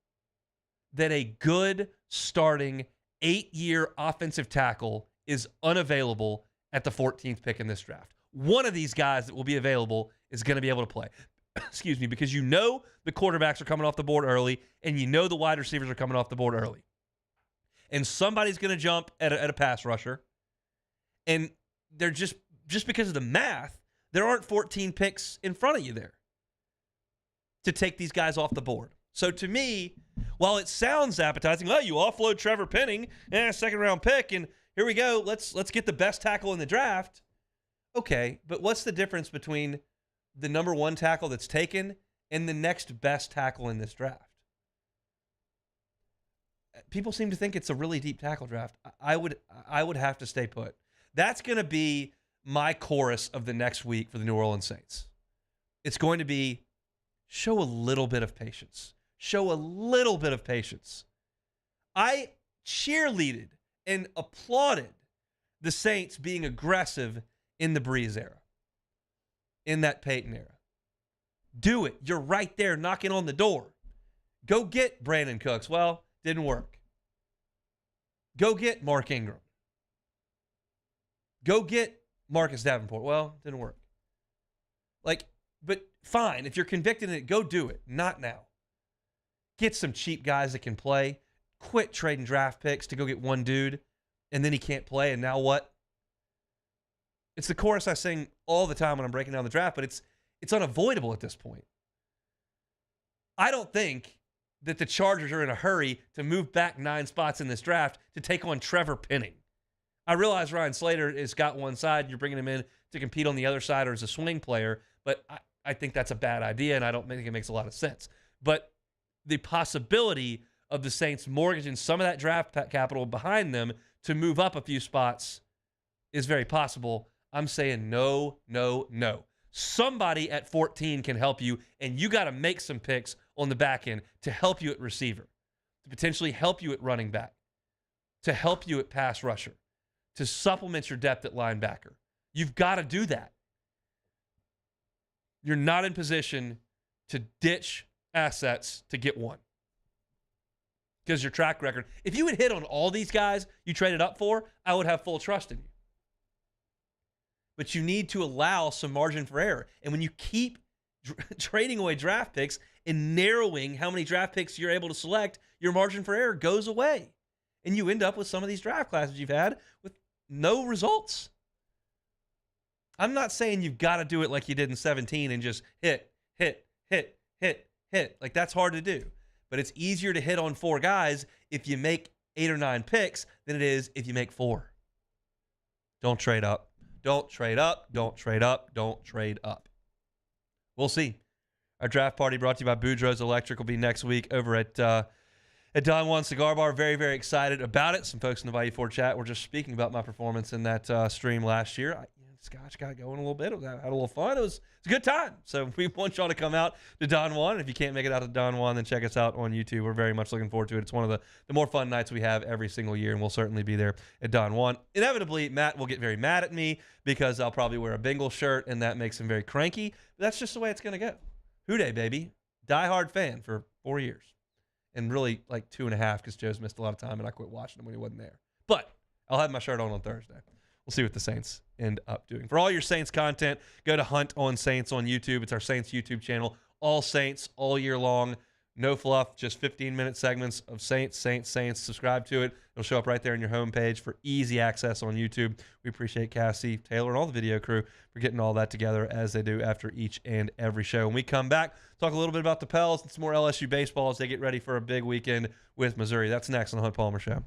that a good starting 8-year offensive tackle is unavailable at the 14th pick in this draft. One of these guys that will be available is going to be able to play. Excuse me, because you know the quarterbacks are coming off the board early, and you know the wide receivers are coming off the board early. And somebody's going to jump at a pass rusher. And they're just because of the math, there aren't 14 picks in front of you there to take these guys off the board. So to me, while it sounds appetizing, well, you offload Trevor Penning, 2nd round pick, and here we go. Let's get the best tackle in the draft. Okay, but what's the difference between the number one tackle that's taken and the next best tackle in this draft. People seem to think it's a really deep tackle draft. I would have to stay put. That's going to be my chorus of the next week for the New Orleans Saints. It's going to be show a little bit of patience. Show a little bit of patience. I cheerleaded and applauded the Saints being aggressive in the Breeze era, in that Peyton era. Do it. You're right there knocking on the door. Go get Brandon Cooks. Well, didn't work. Go get Mark Ingram. Go get Marcus Davenport. Well, didn't work. But fine. If you're convicted in it, go do it. Not now. Get some cheap guys that can play. Quit trading draft picks to go get one dude, and then he can't play, and now what? It's the chorus I sing all the time when I'm breaking down the draft, but it's unavoidable at this point. I don't think that the Chargers are in a hurry to move back 9 spots in this draft to take on Trevor Penning. I realize Ryan Slater has got one side. You're bringing him in to compete on the other side or as a swing player, but I think that's a bad idea, and I don't think it makes a lot of sense. But the possibility of the Saints mortgaging some of that draft capital behind them to move up a few spots is very possible. I'm saying no, no, no. Somebody at 14 can help you, and you got to make some picks on the back end to help you at receiver, to potentially help you at running back, to help you at pass rusher, to supplement your depth at linebacker. You've got to do that. You're not in position to ditch assets to get one. Because your track record, if you had hit on all these guys you traded up for, I would have full trust in you. But you need to allow some margin for error. And when you keep trading away draft picks and narrowing how many draft picks you're able to select, your margin for error goes away. And you end up with some of these draft classes you've had with no results. I'm not saying you've got to do it like you did in 17 and just hit. Like, that's hard to do. But it's easier to hit on 4 guys if you make 8 or 9 picks than it is if you make 4. Don't trade up. Don't trade up. Don't trade up. Don't trade up. We'll see. Our draft party brought to you by Boudreaux's Electric will be next week over at Don Juan Cigar Bar. Very, very excited about it. Some folks in the Value 4 chat were just speaking about my performance in that stream last year. Scotch got going a little bit. Had a little fun. It was a good time. So we want y'all to come out to Don Juan. And if you can't make it out to Don Juan, then check us out on YouTube. We're very much looking forward to it. It's one of the more fun nights we have every single year, and we'll certainly be there at Don Juan. Inevitably, Matt will get very mad at me because I'll probably wear a Bengal shirt, and that makes him very cranky. But that's just the way it's going to go. Houday, baby. Die-hard fan for 4 years. And really like 2.5 because Joe's missed a lot of time, and I quit watching him when he wasn't there. But I'll have my shirt on Thursday. We'll see what the Saints end up doing. For all your Saints content, go to Hunt on Saints on YouTube. It's our Saints YouTube channel. All Saints, all year long. No fluff, just 15-minute segments of Saints. Subscribe to it. It'll show up right there on your homepage for easy access on YouTube. We appreciate Cassie, Taylor, and all the video crew for getting all that together as they do after each and every show. When we come back, talk a little bit about the Pels and some more LSU baseball as they get ready for a big weekend with Missouri. That's next on the Hunt Palmer Show.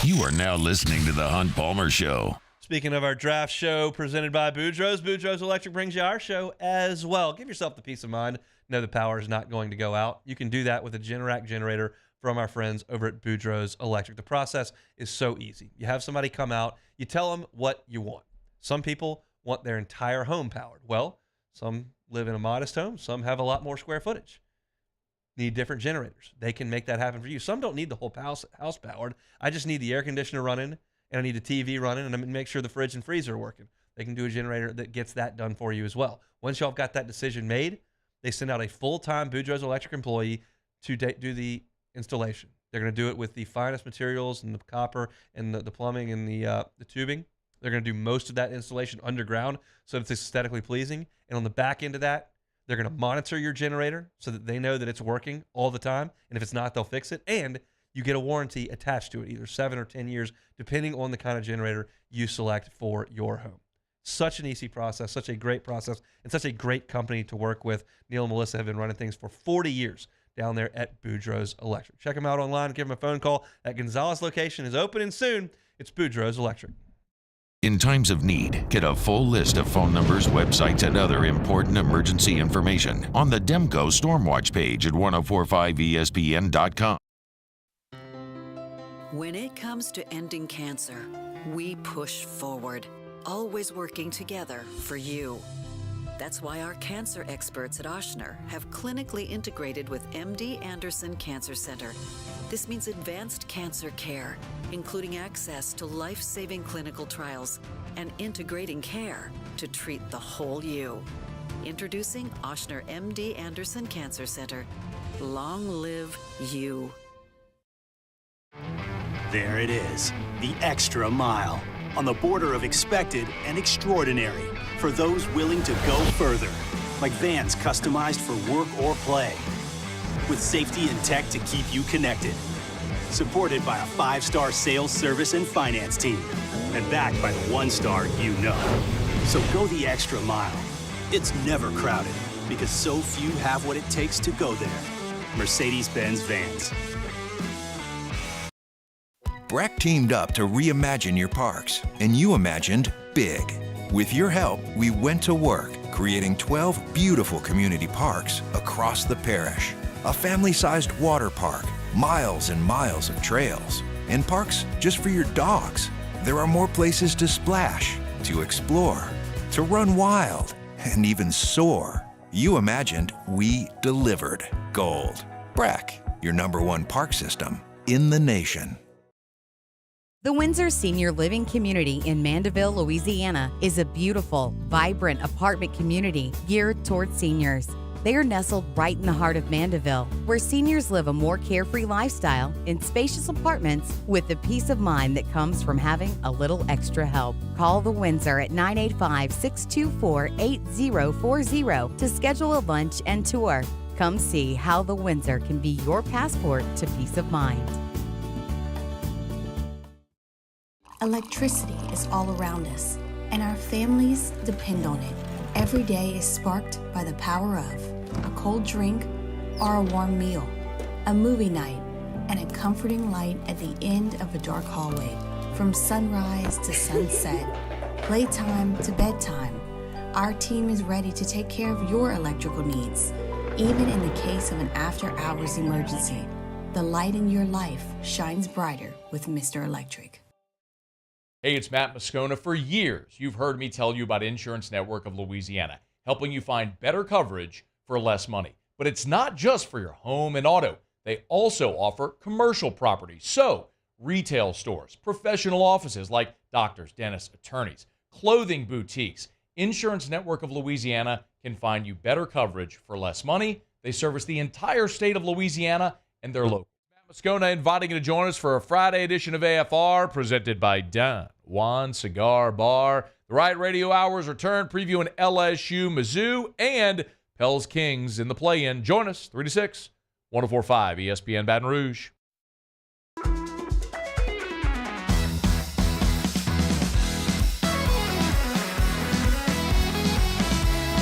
You are now listening to the Hunt Palmer Show. Speaking of our draft show presented by Boudreaux's, Boudreaux's Electric brings you our show as well. Give yourself the peace of mind. Know the power is not going to go out. You can do that with a Generac generator from our friends over at Boudreaux's Electric. The process is so easy. You have somebody come out. You tell them what you want. Some people want their entire home powered. Well, some live in a modest home. Some have a lot more square footage. Need different generators. They can make that happen for you. Some don't need the whole house powered. I just need the air conditioner running, and I need the TV running, and I make sure the fridge and freezer are working. They can do a generator that gets that done for you as well. Once y'all have got that decision made, they send out a full-time Boudreaux's Electric employee to do the installation. They're going to do it with the finest materials and the copper and the plumbing and the tubing. They're going to do most of that installation underground so it's aesthetically pleasing. And on the back end of that, they're going to monitor your generator so that they know that it's working all the time. And if it's not, they'll fix it. And you get a warranty attached to it, either 7 or 10 years, depending on the kind of generator you select for your home. Such an easy process, such a great process, and such a great company to work with. Neil and Melissa have been running things for 40 years down there at Boudreaux's Electric. Check them out online. Give them a phone call. That Gonzales location is opening soon. It's Boudreaux's Electric. In times of need, get a full list of phone numbers, websites, and other important emergency information on the Demco Stormwatch page at 1045ESPN.com. When it comes to ending cancer, we push forward, always working together for you. That's why our cancer experts at Ochsner have clinically integrated with MD Anderson Cancer Center. This means advanced cancer care, including access to life-saving clinical trials and integrating care to treat the whole you. Introducing Ochsner MD Anderson Cancer Center. Long live you. There it is, the extra mile, on the border of expected and extraordinary, for those willing to go further, like vans customized for work or play, with safety and tech to keep you connected. Supported by a 5-star sales, service, and finance team, and backed by the 1-star you know. So go the extra mile. It's never crowded, because so few have what it takes to go there. Mercedes-Benz Vans. Breck teamed up to reimagine your parks, and you imagined big. With your help, we went to work, creating 12 beautiful community parks across the parish. A family-sized water park, miles and miles of trails, and parks just for your dogs. There are more places to splash, to explore, to run wild, and even soar. You imagined, we delivered. Gold. Breck, your #1 park system in the nation. The Windsor Senior Living Community in Mandeville, Louisiana is a beautiful, vibrant apartment community geared toward seniors. They are nestled right in the heart of Mandeville, where seniors live a more carefree lifestyle in spacious apartments with the peace of mind that comes from having a little extra help. Call the Windsor at 985-624-8040 to schedule a lunch and tour. Come see how the Windsor can be your passport to peace of mind. Electricity is all around us, and our families depend on it. Every day is sparked by the power of a cold drink or a warm meal, a movie night, and a comforting light at the end of a dark hallway. From sunrise to sunset, playtime to bedtime, our team is ready to take care of your electrical needs. Even in the case of an after-hours emergency, the light in your life shines brighter with Mr. Electric. Hey, it's Matt Moscona. For years, you've heard me tell you about Insurance Network of Louisiana, helping you find better coverage for less money. But it's not just for your home and auto. They also offer commercial property. So, retail stores, professional offices like doctors, dentists, attorneys, clothing boutiques. Insurance Network of Louisiana can find you better coverage for less money. They service the entire state of Louisiana, and they're local. Moscona inviting you to join us for a Friday edition of AFR presented by Don Juan Cigar Bar. The Riot Radio Hours return, previewing LSU, Mizzou, and Pels Kings in the play-in. Join us, 3 to 6, 104.5 ESPN Baton Rouge.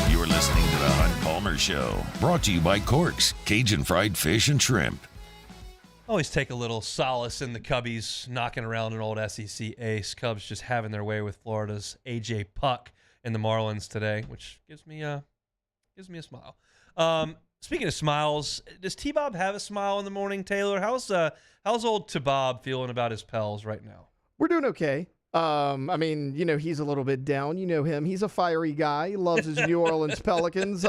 You're listening to The Hunt Palmer Show, brought to you by Corks, Cajun Fried Fish and Shrimp. Always take a little solace in the Cubbies knocking around an old SEC ace. Cubs just having their way with Florida's A.J. Puck and the Marlins today, which gives me a smile. Speaking of smiles, does T-Bob have a smile in the morning, Taylor? How's old T-Bob feeling about his Pels right now? We're doing okay. I mean, he's a little bit down. You know him. He's a fiery guy. He loves his New Orleans Pelicans.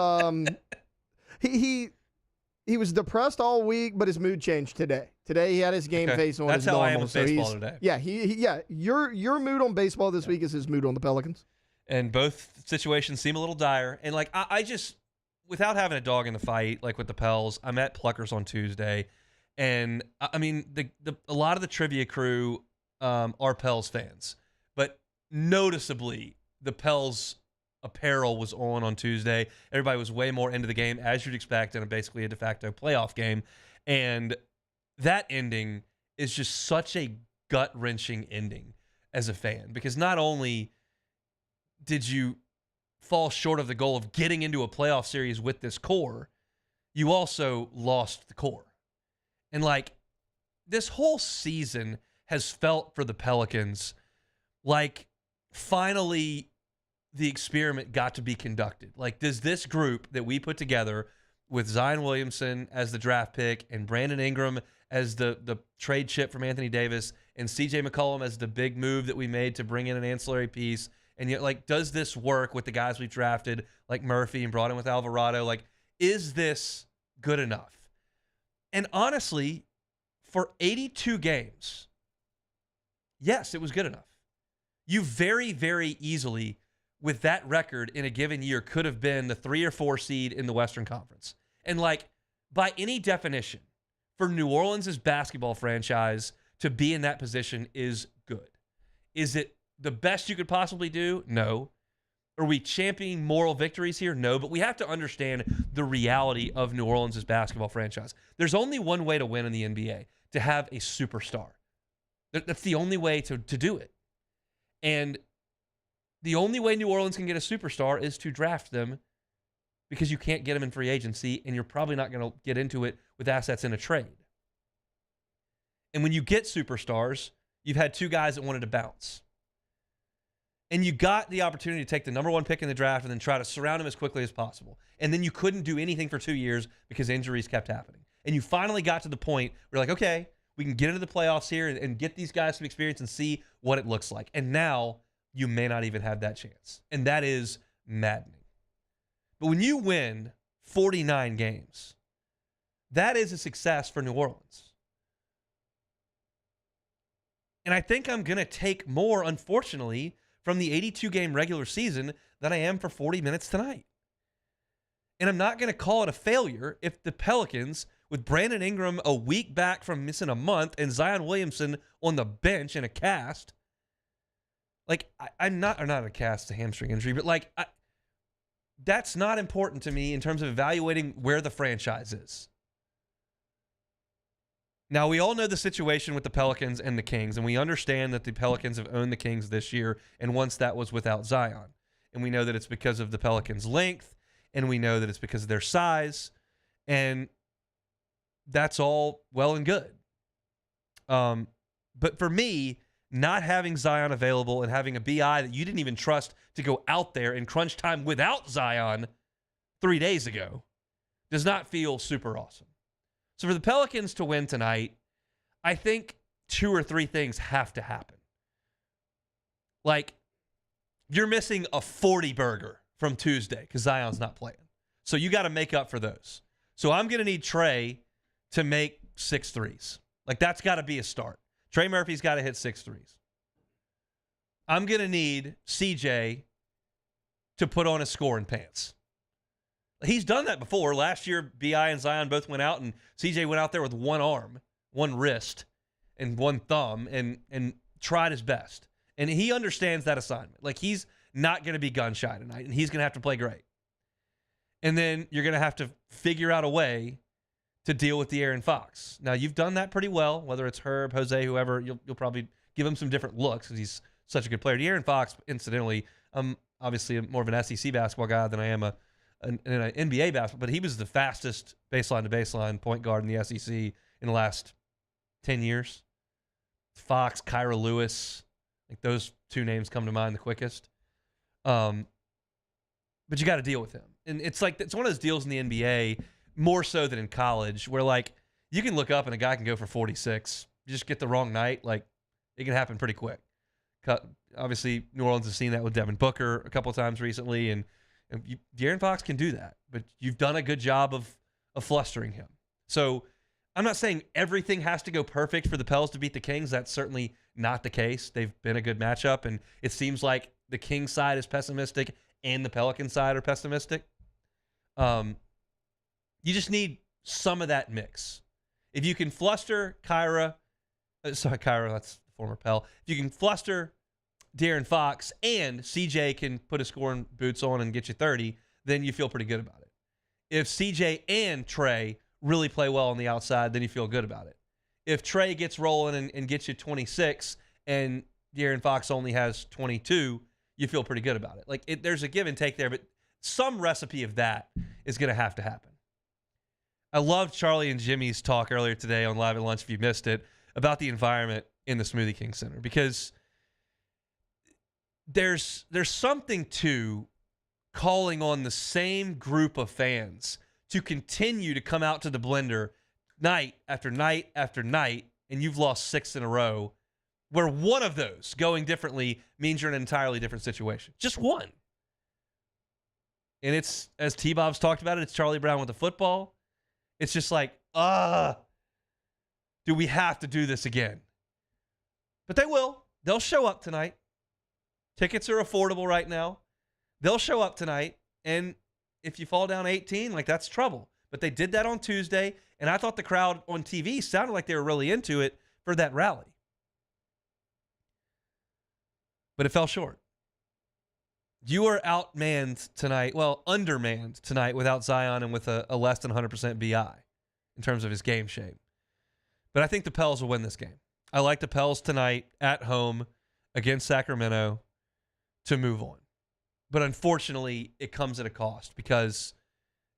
He was depressed all week, but his mood changed today. Today he had his game face on. That's as how normal. I am with baseball today. Yeah, your mood on baseball this week is his mood on the Pelicans. And both situations seem a little dire. And I just, without having a dog in the fight, like with the Pels, I'm at Pluckers on Tuesday, and I mean a lot of the trivia crew are Pels fans, but noticeably the Pels apparel was on Tuesday. Everybody was way more into the game, as you'd expect, in basically a de facto playoff game. And that ending is just such a gut-wrenching ending as a fan, because not only did you fall short of the goal of getting into a playoff series with this core, you also lost the core. And this whole season has felt for the Pelicans like finally the experiment got to be conducted. Like, does this group that we put together with Zion Williamson as the draft pick and Brandon Ingram as the trade chip from Anthony Davis and CJ McCollum as the big move that we made to bring in an ancillary piece, and yet, like, does this work with the guys we've drafted, like Murphy and brought in with Alvarado? Like, is this good enough? And honestly, for 82 games, yes, it was good enough. You very, very easily, with that record in a given year, could have been the 3 or 4 seed in the Western Conference. And, like, by any definition, for New Orleans' basketball franchise to be in that position is good. Is it the best you could possibly do? No. Are we championing moral victories here? No. But we have to understand the reality of New Orleans' basketball franchise. There's only one way to win in the NBA, to have a superstar. That's the only way to do it. And the only way New Orleans can get a superstar is to draft them, because you can't get them in free agency, and you're probably not going to get into it with assets in a trade. And when you get superstars, you've had 2 guys that wanted to bounce. And you got the opportunity to take the number 1 pick in the draft and then try to surround him as quickly as possible. And then you couldn't do anything for 2 years because injuries kept happening. And you finally got to the point where you're like, okay, we can get into the playoffs here and get these guys some experience and see what it looks like. And now you may not even have that chance. And that is maddening. But when you win 49 games, that is a success for New Orleans. And I think I'm going to take more, unfortunately, from the 82-game regular season than I am for 40 minutes tonight. And I'm not going to call it a failure if the Pelicans, with Brandon Ingram a week back from missing a month and Zion Williamson on the bench in a cast, like, I'm not a cast, a hamstring injury, but like, that's not important to me in terms of evaluating where the franchise is. Now, we all know the situation with the Pelicans and the Kings, and we understand that the Pelicans have owned the Kings this year, and once that was without Zion. And we know that it's because of the Pelicans' length, and we know that it's because of their size, and that's all well and good. But for me, not having Zion available and having a BI that you didn't even trust to go out there in crunch time without Zion 3 days ago does not feel super awesome. So for the Pelicans to win tonight, I think 2 or 3 things have to happen. Like, you're missing a 40 burger from Tuesday because Zion's not playing. So you got to make up for those. So I'm going to need Trey to make 6 threes. Like, that's got to be a start. Trey Murphy's got to hit 6 threes. I'm going to need CJ to put on his scoring pants. He's done that before. Last year, B.I. and Zion both went out, and CJ went out there with 1 arm, 1 wrist, and 1 thumb, and tried his best. And he understands that assignment. Like, he's not going to be gun shy tonight, and he's going to have to play great. And then you're going to have to figure out a way to deal with De'Aaron Fox. Now, you've done that pretty well, whether it's Herb, Jose, whoever. You'll probably give him some different looks because he's such a good player. De'Aaron Fox, incidentally, I'm obviously more of an SEC basketball guy than I am an NBA basketball, but he was the fastest baseline-to-baseline point guard in the SEC in the last 10 years. Fox, Kyra Lewis, like those 2 names come to mind the quickest. But you got to deal with him. And it's like, it's one of those deals in the NBA, more so than in college, where like you can look up and a guy can go for 46. You just get the wrong night, like it can happen pretty quick. Obviously, New Orleans has seen that with Devin Booker a couple of times recently, and De'Aaron Fox can do that, but you've done a good job of flustering him. So I'm not saying everything has to go perfect for the Pels to beat the Kings. That's certainly not the case. They've been a good matchup, and it seems like the Kings side is pessimistic and the Pelican side are pessimistic. You just need some of that mix. If you can fluster Kyra, that's the former Pel. If you can fluster De'Aaron Fox and CJ can put his scoring boots on and get you 30, then you feel pretty good about it. If CJ and Trey really play well on the outside, then you feel good about it. If Trey gets rolling and gets you 26 and De'Aaron Fox only has 22, you feel pretty good about it. Like, there's a give and take there, but some recipe of that is going to have to happen. I loved Charlie and Jimmy's talk earlier today on Live at Lunch, if you missed it, about the environment in the Smoothie King Center, because there's something to calling on the same group of fans to continue to come out to the Blender night after night after night, and you've lost 6 in a row, where one of those going differently means you're in an entirely different situation. Just one. And it's, as T-Bob's talked about it, it's Charlie Brown with the football. It's just like, do we have to do this again? But they will. They'll show up tonight. Tickets are affordable right now. They'll show up tonight, and if you fall down 18, like, that's trouble. But they did that on Tuesday, and I thought the crowd on TV sounded like they were really into it for that rally. But it fell short. You are outmanned tonight, well, undermanned tonight without Zion and with a less than 100% BI in terms of his game shape. But I think the Pels will win this game. I like the Pels tonight at home against Sacramento to move on. But unfortunately, it comes at a cost because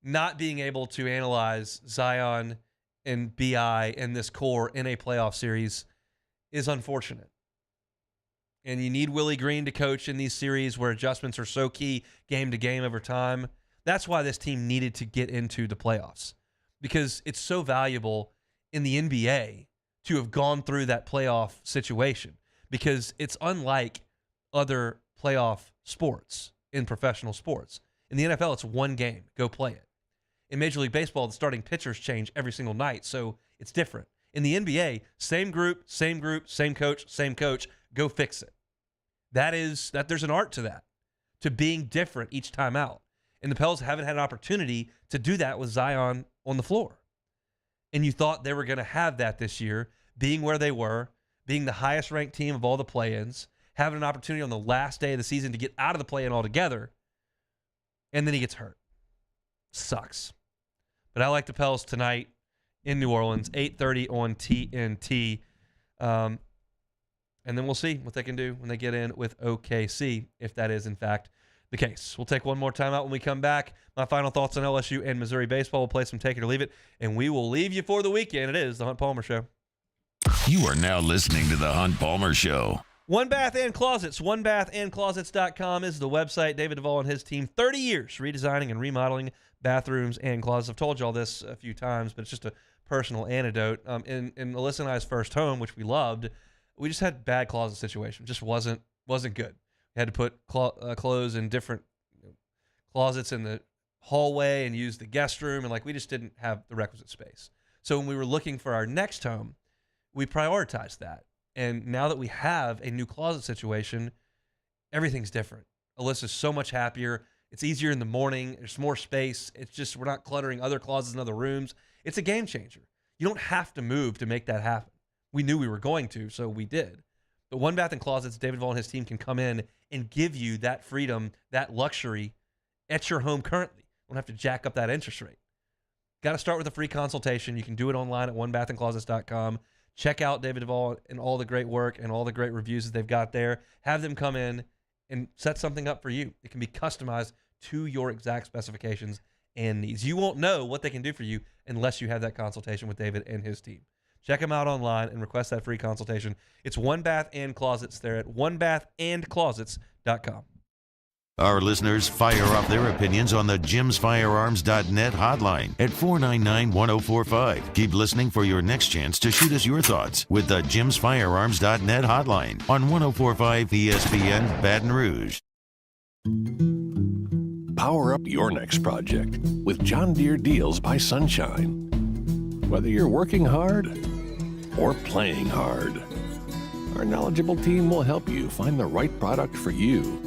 not being able to analyze Zion and BI and this core in a playoff series is unfortunate. And you need Willie Green to coach in these series where adjustments are so key game to game over time. That's why this team needed to get into the playoffs, because it's so valuable in the NBA to have gone through that playoff situation, because it's unlike other playoff sports in professional sports. In the NFL, it's one game. Go play it. In Major League Baseball, the starting pitchers change every single night, so it's different. In the NBA, same group, same coach, go fix it. There's an art to that, to being different each time out. And the Pels haven't had an opportunity to do that with Zion on the floor. And you thought they were going to have that this year, being where they were, being the highest ranked team of all the play-ins, having an opportunity on the last day of the season to get out of the play-in altogether, and then he gets hurt. Sucks. But I like the Pels tonight in New Orleans, 8:30 on TNT. And then we'll see what they can do when they get in with OKC, if that is, in fact, the case. We'll take one more time out when we come back. My final thoughts on LSU and Missouri baseball. We'll play some Take It or Leave It, and we will leave you for the weekend. It is The Hunt Palmer Show. You are now listening to The Hunt Palmer Show. One Bath and Closets. OneBathAndClosets.com is the website. David Duvall and his team, 30 years redesigning and remodeling bathrooms and closets. I've told you all this a few times, but it's just a personal anecdote. In Alyssa and I's first home, which we loved, we just had bad closet situation. Just wasn't good. We had to put clothes in different closets in the hallway and use the guest room, and we just didn't have the requisite space. So when we were looking for our next home, we prioritized that. And now that we have a new closet situation, everything's different. Alyssa's so much happier. It's easier in the morning. There's more space. It's just we're not cluttering other closets in other rooms. It's a game changer. You don't have to move to make that happen. We knew we were going to, so we did. But One Bath and Closets, David Duvall and his team can come in and give you that freedom, that luxury at your home currently. You don't have to jack up that interest rate. Got to start with a free consultation. You can do it online at onebathandclosets.com. Check out David Duvall and all the great work and all the great reviews that they've got there. Have them come in and set something up for you. It can be customized to your exact specifications and needs. You won't know what they can do for you unless you have that consultation with David and his team. Check them out online and request that free consultation. It's One Bath and Closets. They're at onebathandclosets.com. Our listeners fire off their opinions on the jimsfirearms.net hotline at 499-1045. Keep listening for your next chance to shoot us your thoughts with the jimsfirearms.net hotline on 1045 ESPN Baton Rouge. Power up your next project with John Deere Deals by Sunshine. Whether you're working hard or playing hard, our knowledgeable team will help you find the right product for you.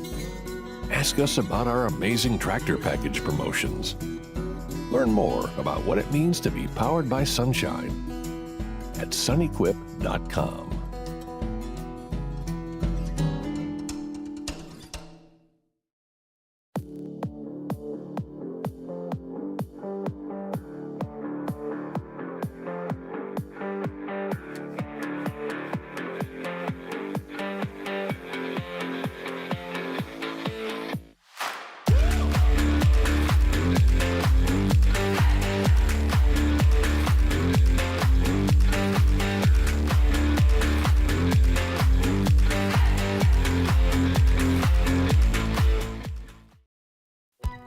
Ask us about our amazing tractor package promotions. Learn more about what it means to be powered by sunshine at sunequip.com.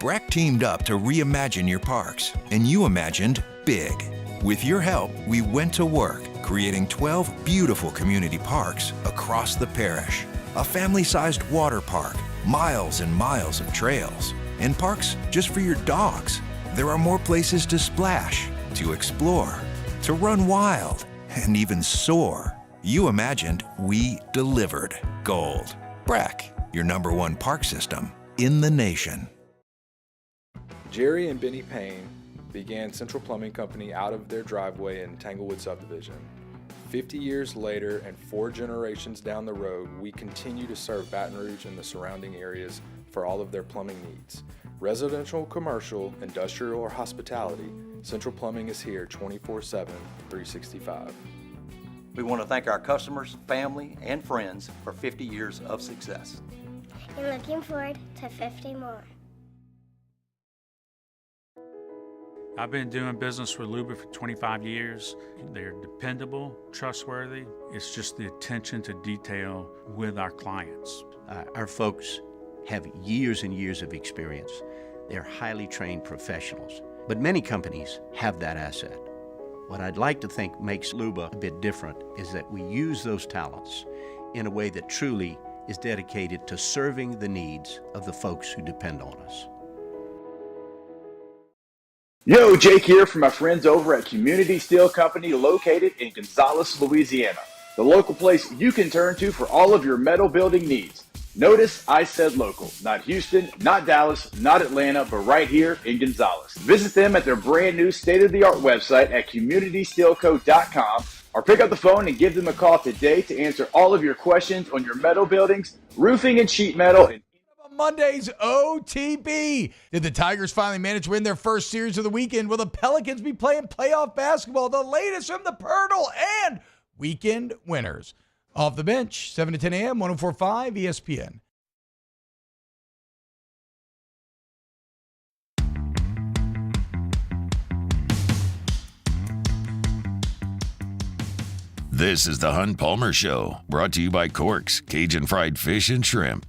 Breck teamed up to reimagine your parks, and you imagined big. With your help, we went to work, creating 12 beautiful community parks across the parish. A family-sized water park, miles and miles of trails, and parks just for your dogs. There are more places to splash, to explore, to run wild, and even soar. You imagined, we delivered. Gold. Breck, your #1 park system in the nation. Jerry and Benny Payne began Central Plumbing Company out of their driveway in Tanglewood subdivision. 50 years later and 4 generations down the road, we continue to serve Baton Rouge and the surrounding areas for all of their plumbing needs. Residential, commercial, industrial, or hospitality, Central Plumbing is here 24/7, 365. We want to thank our customers, family, and friends for 50 years of success. And looking forward to 50 more. I've been doing business with Luba for 25 years. They're dependable, trustworthy. It's just the attention to detail with our clients. Our folks have years and years of experience. They're highly trained professionals, but many companies have that asset. What I'd like to think makes Luba a bit different is that we use those talents in a way that truly is dedicated to serving the needs of the folks who depend on us. Yo, Jake here from my friends over at Community Steel Company located in Gonzales, Louisiana. The local place you can turn to for all of your metal building needs. Notice I said local, not Houston, not Dallas, not Atlanta, but right here in Gonzales. Visit them at their brand new state-of-the-art website at communitysteelco.com or pick up the phone and give them a call today to answer all of your questions on your metal buildings, roofing and sheet metal, and Monday's OTB. Did the Tigers finally manage to win their first series of the weekend? Will the Pelicans be playing playoff basketball? The latest from the Purtle and weekend winners. Off the bench, 7 to 10 a.m., 104.5 ESPN. This is the Hunt Palmer Show, brought to you by Corks, Cajun Fried Fish and Shrimp.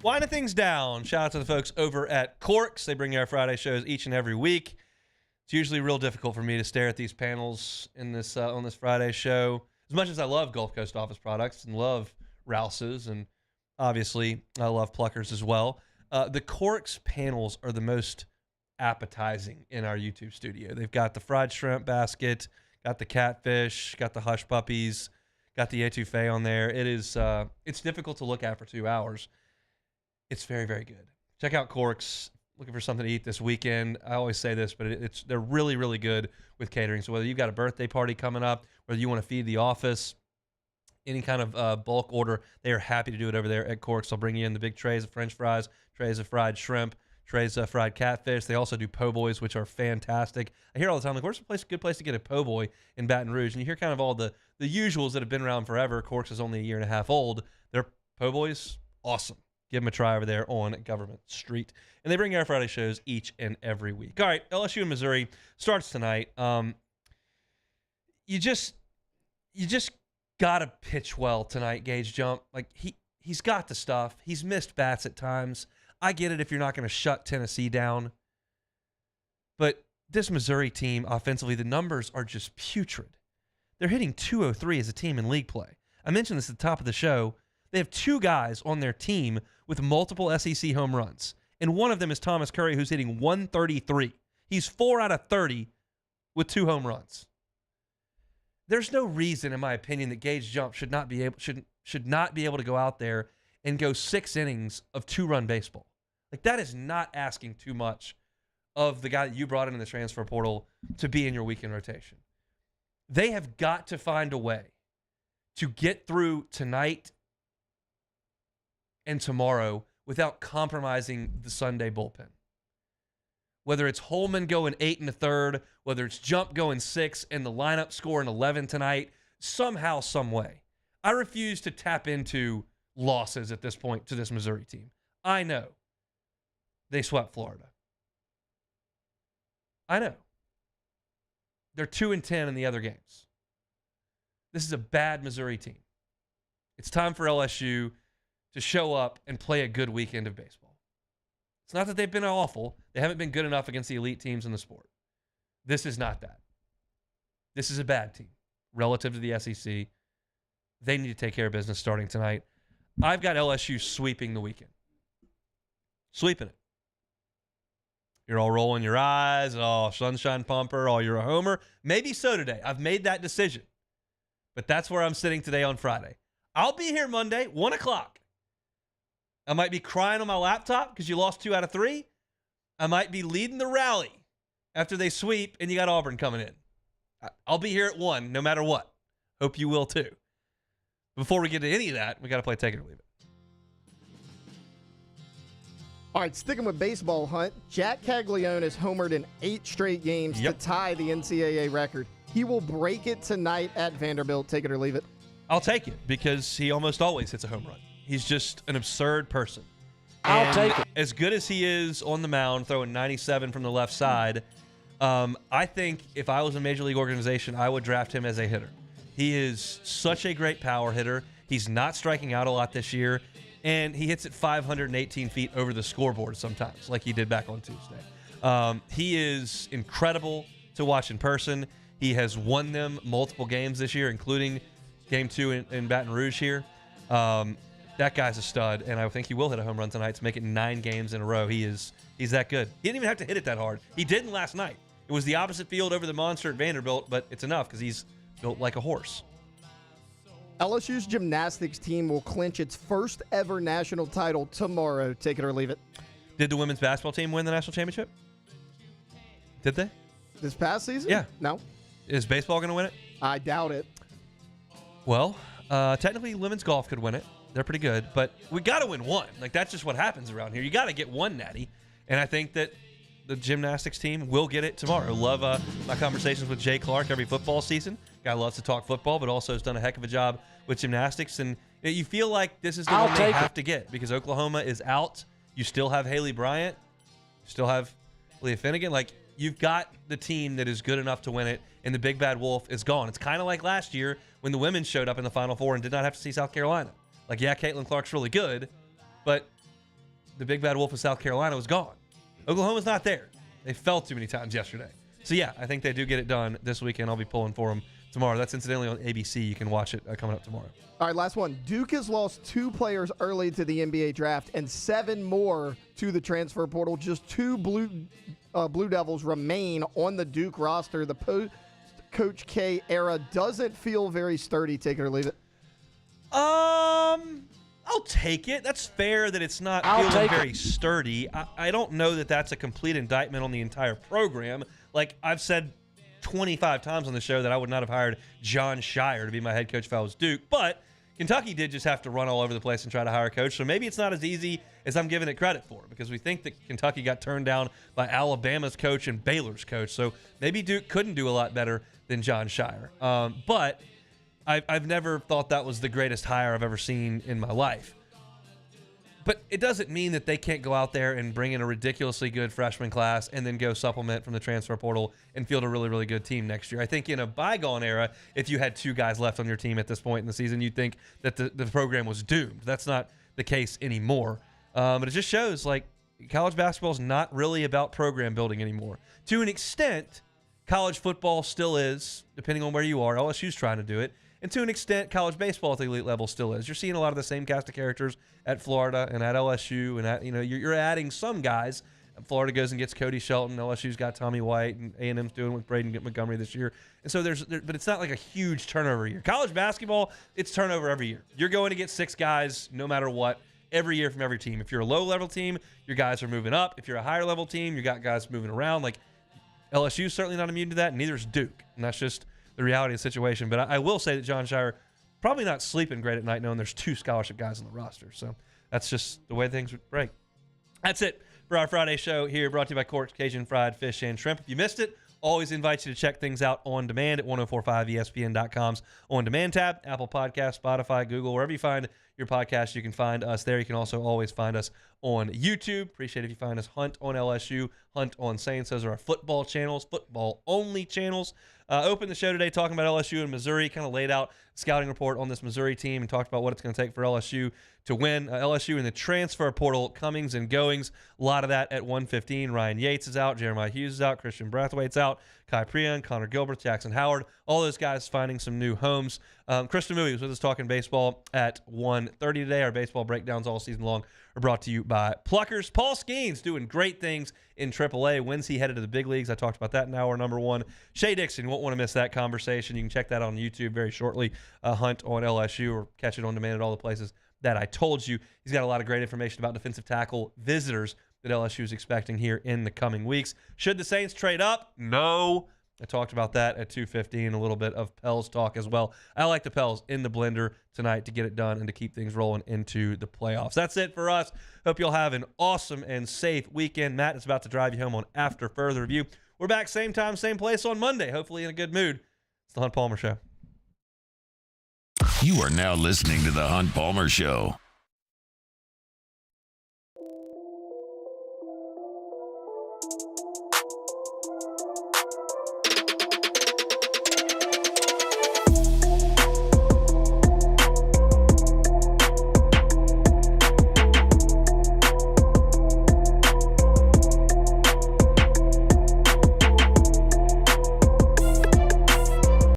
Winding things down. Shout out to the folks over at Corks. They bring you our Friday shows each and every week. It's usually real difficult for me to stare at these panels in this on this Friday show. As much as I love Gulf Coast Office Products and love Rouse's, and obviously I love Pluckers as well, the Corks panels are the most appetizing in our YouTube studio. They've got the fried shrimp basket, got the catfish, got the hush puppies, got the etouffee on there. It's difficult to look at for 2 hours. It's very, very good. Check out Corks. Looking for something to eat this weekend. I always say this, but they're really, really good with catering. So whether you've got a birthday party coming up, whether you want to feed the office, any kind of bulk order, they are happy to do it over there at Corks. They'll bring you in the big trays of French fries, trays of fried shrimp, trays of fried catfish. They also do po' boys, which are fantastic. I hear all the time, like, where's a good place to get a po' boy in Baton Rouge? And you hear kind of all the usuals that have been around forever. Corks is only a year and a half old. Their po' boys, awesome. Give them a try over there on Government Street. And they bring our Friday shows each and every week. All right, LSU and Missouri starts tonight. You just got to pitch well tonight, Gage Jump. Like, he's got the stuff. He's missed bats at times. I get it if you're not going to shut Tennessee down. But this Missouri team, offensively, the numbers are just putrid. They're hitting .203 as a team in league play. I mentioned this at the top of the show. They have 2 guys on their team with multiple SEC home runs. And one of them is Thomas Curry, who's hitting .133. He's 4 out of 30 with 2 home runs. There's no reason, in my opinion, that Gage Jump should not be able to go out there and go 6 innings of 2-run baseball. Like, that is not asking too much of the guy that you brought in the transfer portal to be in your weekend rotation. They have got to find a way to get through tonight and tomorrow without compromising the Sunday bullpen. Whether it's Holman going 8 1/3, whether it's Jump going 6 and the lineup scoring 11 tonight, somehow, some way. I refuse to tap into losses at this point to this Missouri team. I know they swept Florida. I know. They're 2-10 in the other games. This is a bad Missouri team. It's time for LSU to show up and play a good weekend of baseball. It's not that they've been awful. They haven't been good enough against the elite teams in the sport. This is not that. This is a bad team relative to the SEC. They need to take care of business starting tonight. I've got LSU sweeping the weekend. Sweeping it. You're all rolling your eyes. Oh, sunshine pumper. Oh, you're a homer. Maybe so today. I've made that decision. But that's where I'm sitting today on Friday. I'll be here Monday, 1 o'clock. I might be crying on my laptop because you lost 2 out of 3. I might be leading the rally after they sweep and you got Auburn coming in. I'll be here at 1 no matter what. Hope you will too. Before we get to any of that, we got to play Take It or Leave It. All right, sticking with baseball, Hunt. Jack Caglione has homered in 8 straight games to tie the NCAA record. He will break it tonight at Vanderbilt. Take it or leave it. I'll take it because he almost always hits a home run. He's just an absurd person. I'll take it. As good as he is on the mound, throwing 97 from the left side, I think if I was a major league organization, I would draft him as a hitter. He is such a great power hitter. He's not striking out a lot this year, and he hits it 518 feet over the scoreboard sometimes, like he did back on Tuesday. He is incredible to watch in person. He has won them multiple games this year, including Game 2 in Baton Rouge here. That guy's a stud, and I think he will hit a home run tonight to make it 9 games in a row. He's that good. He didn't even have to hit it that hard. He didn't last night. It was the opposite field over the monster at Vanderbilt, but it's enough because he's built like a horse. LSU's gymnastics team will clinch its first ever national title tomorrow. Take it or leave it. Did the women's basketball team win the national championship? Did they? This past season? Yeah. No. Is baseball going to win it? I doubt it. Well, technically women's golf could win it. They're pretty good, but we got to win one. Like, that's just what happens around here. You got to get one natty, and I think that the gymnastics team will get it tomorrow. Love my conversations with Jay Clark every football season. Guy loves to talk football, but also has done a heck of a job with gymnastics, and you feel like this is the one they have to get because Oklahoma is out. You still have Haley Bryant. You still have Leah Finnegan. Like, you've got the team that is good enough to win it, and the Big Bad Wolf is gone. It's kind of like last year when the women showed up in the Final Four and did not have to see South Carolina. Like, yeah, Caitlin Clark's really good, but the Big Bad Wolf of South Carolina was gone. Oklahoma's not there. They fell too many times yesterday. So, yeah, I think they do get it done this weekend. I'll be pulling for them tomorrow. That's incidentally on ABC. You can watch it coming up tomorrow. All right, last one. Duke has lost 2 players early to the NBA draft and 7 more to the transfer portal. Just 2 Blue Devils remain on the Duke roster. The post-Coach K era doesn't feel very sturdy. Take it or leave it. I'll take it. That's fair that it's not feeling very sturdy. I don't know that that's a complete indictment on the entire program. Like I've said 25 times on the show that I would not have hired John Shire to be my head coach if I was Duke, but Kentucky did just have to run all over the place and try to hire a coach, so maybe it's not as easy as I'm giving it credit for, because we think that Kentucky got turned down by Alabama's coach and Baylor's coach, so maybe Duke couldn't do a lot better than John Shire. But I've never thought that was the greatest hire I've ever seen in my life. But it doesn't mean that they can't go out there and bring in a ridiculously good freshman class and then go supplement from the transfer portal and field a really, really good team next year. I think in a bygone era, if you had 2 guys left on your team at this point in the season, you'd think that the program was doomed. That's not the case anymore. But it just shows, like, college basketball is not really about program building anymore. To an extent, college football still is, depending on where you are. LSU's trying to do it. And to an extent, college baseball at the elite level still is. You're seeing a lot of the same cast of characters at Florida and at LSU, and at, you're adding some guys. Florida goes and gets Cody Shelton. LSU's got Tommy White, and A&M's doing with Braden Montgomery this year. And so but it's not like a huge turnover year. College basketball, it's turnover every year. You're going to get 6 guys no matter what every year from every team. If you're a low-level team, your guys are moving up. If you're a higher-level team, you got guys moving around. Like LSU's certainly not immune to that, and neither is Duke. And that's just the reality of the situation. But I will say that John Shire probably not sleeping great at night knowing there's 2 scholarship guys on the roster. So that's just the way things break. That's it for our Friday show here, brought to you by Cork's Cajun Fried Fish and Shrimp. If you missed it, always invite you to check things out on demand at 1045ESPN.com's On Demand tab, Apple Podcasts, Spotify, Google, wherever you find your podcast, you can find us there. You can also always find us on YouTube. Appreciate it if you find us Hunt on LSU, Hunt on Saints. Those are our football channels, football-only channels. Opened the show today talking about LSU and Missouri, kind of laid out a scouting report on this Missouri team and talked about what it's going to take for LSU to win. LSU in the transfer portal, comings and goings. A lot of that at 1:15. Ryan Yates is out. Jeremiah Hughes is out. Christian Brathwaite's out. Kai Prion, Connor Gilbert, Jackson Howard. All those guys finding some new homes. Chris Mui was with us talking baseball at 1:30 today. Our baseball breakdowns all season long are brought to you by Pluckers. Paul Skenes doing great things in AAA. When's he headed to the big leagues? I talked about that in hour number 1. Shea Dixon, you won't want to miss that conversation. You can check that on YouTube very shortly. Hunt on LSU, or catch it on demand at all the places that I told you. He's got a lot of great information about defensive tackle visitors that LSU is expecting here in the coming weeks. Should the Saints trade up? No. I talked about that at 2:15, a little bit of Pels talk as well. I like the Pels in the blender tonight to get it done and to keep things rolling into the playoffs. That's it for us. Hope you'll have an awesome and safe weekend. Matt is about to drive you home on After Further Review. We're back same time, same place on Monday, hopefully in a good mood. It's the Hunt Palmer Show. You are now listening to the Hunt Palmer Show.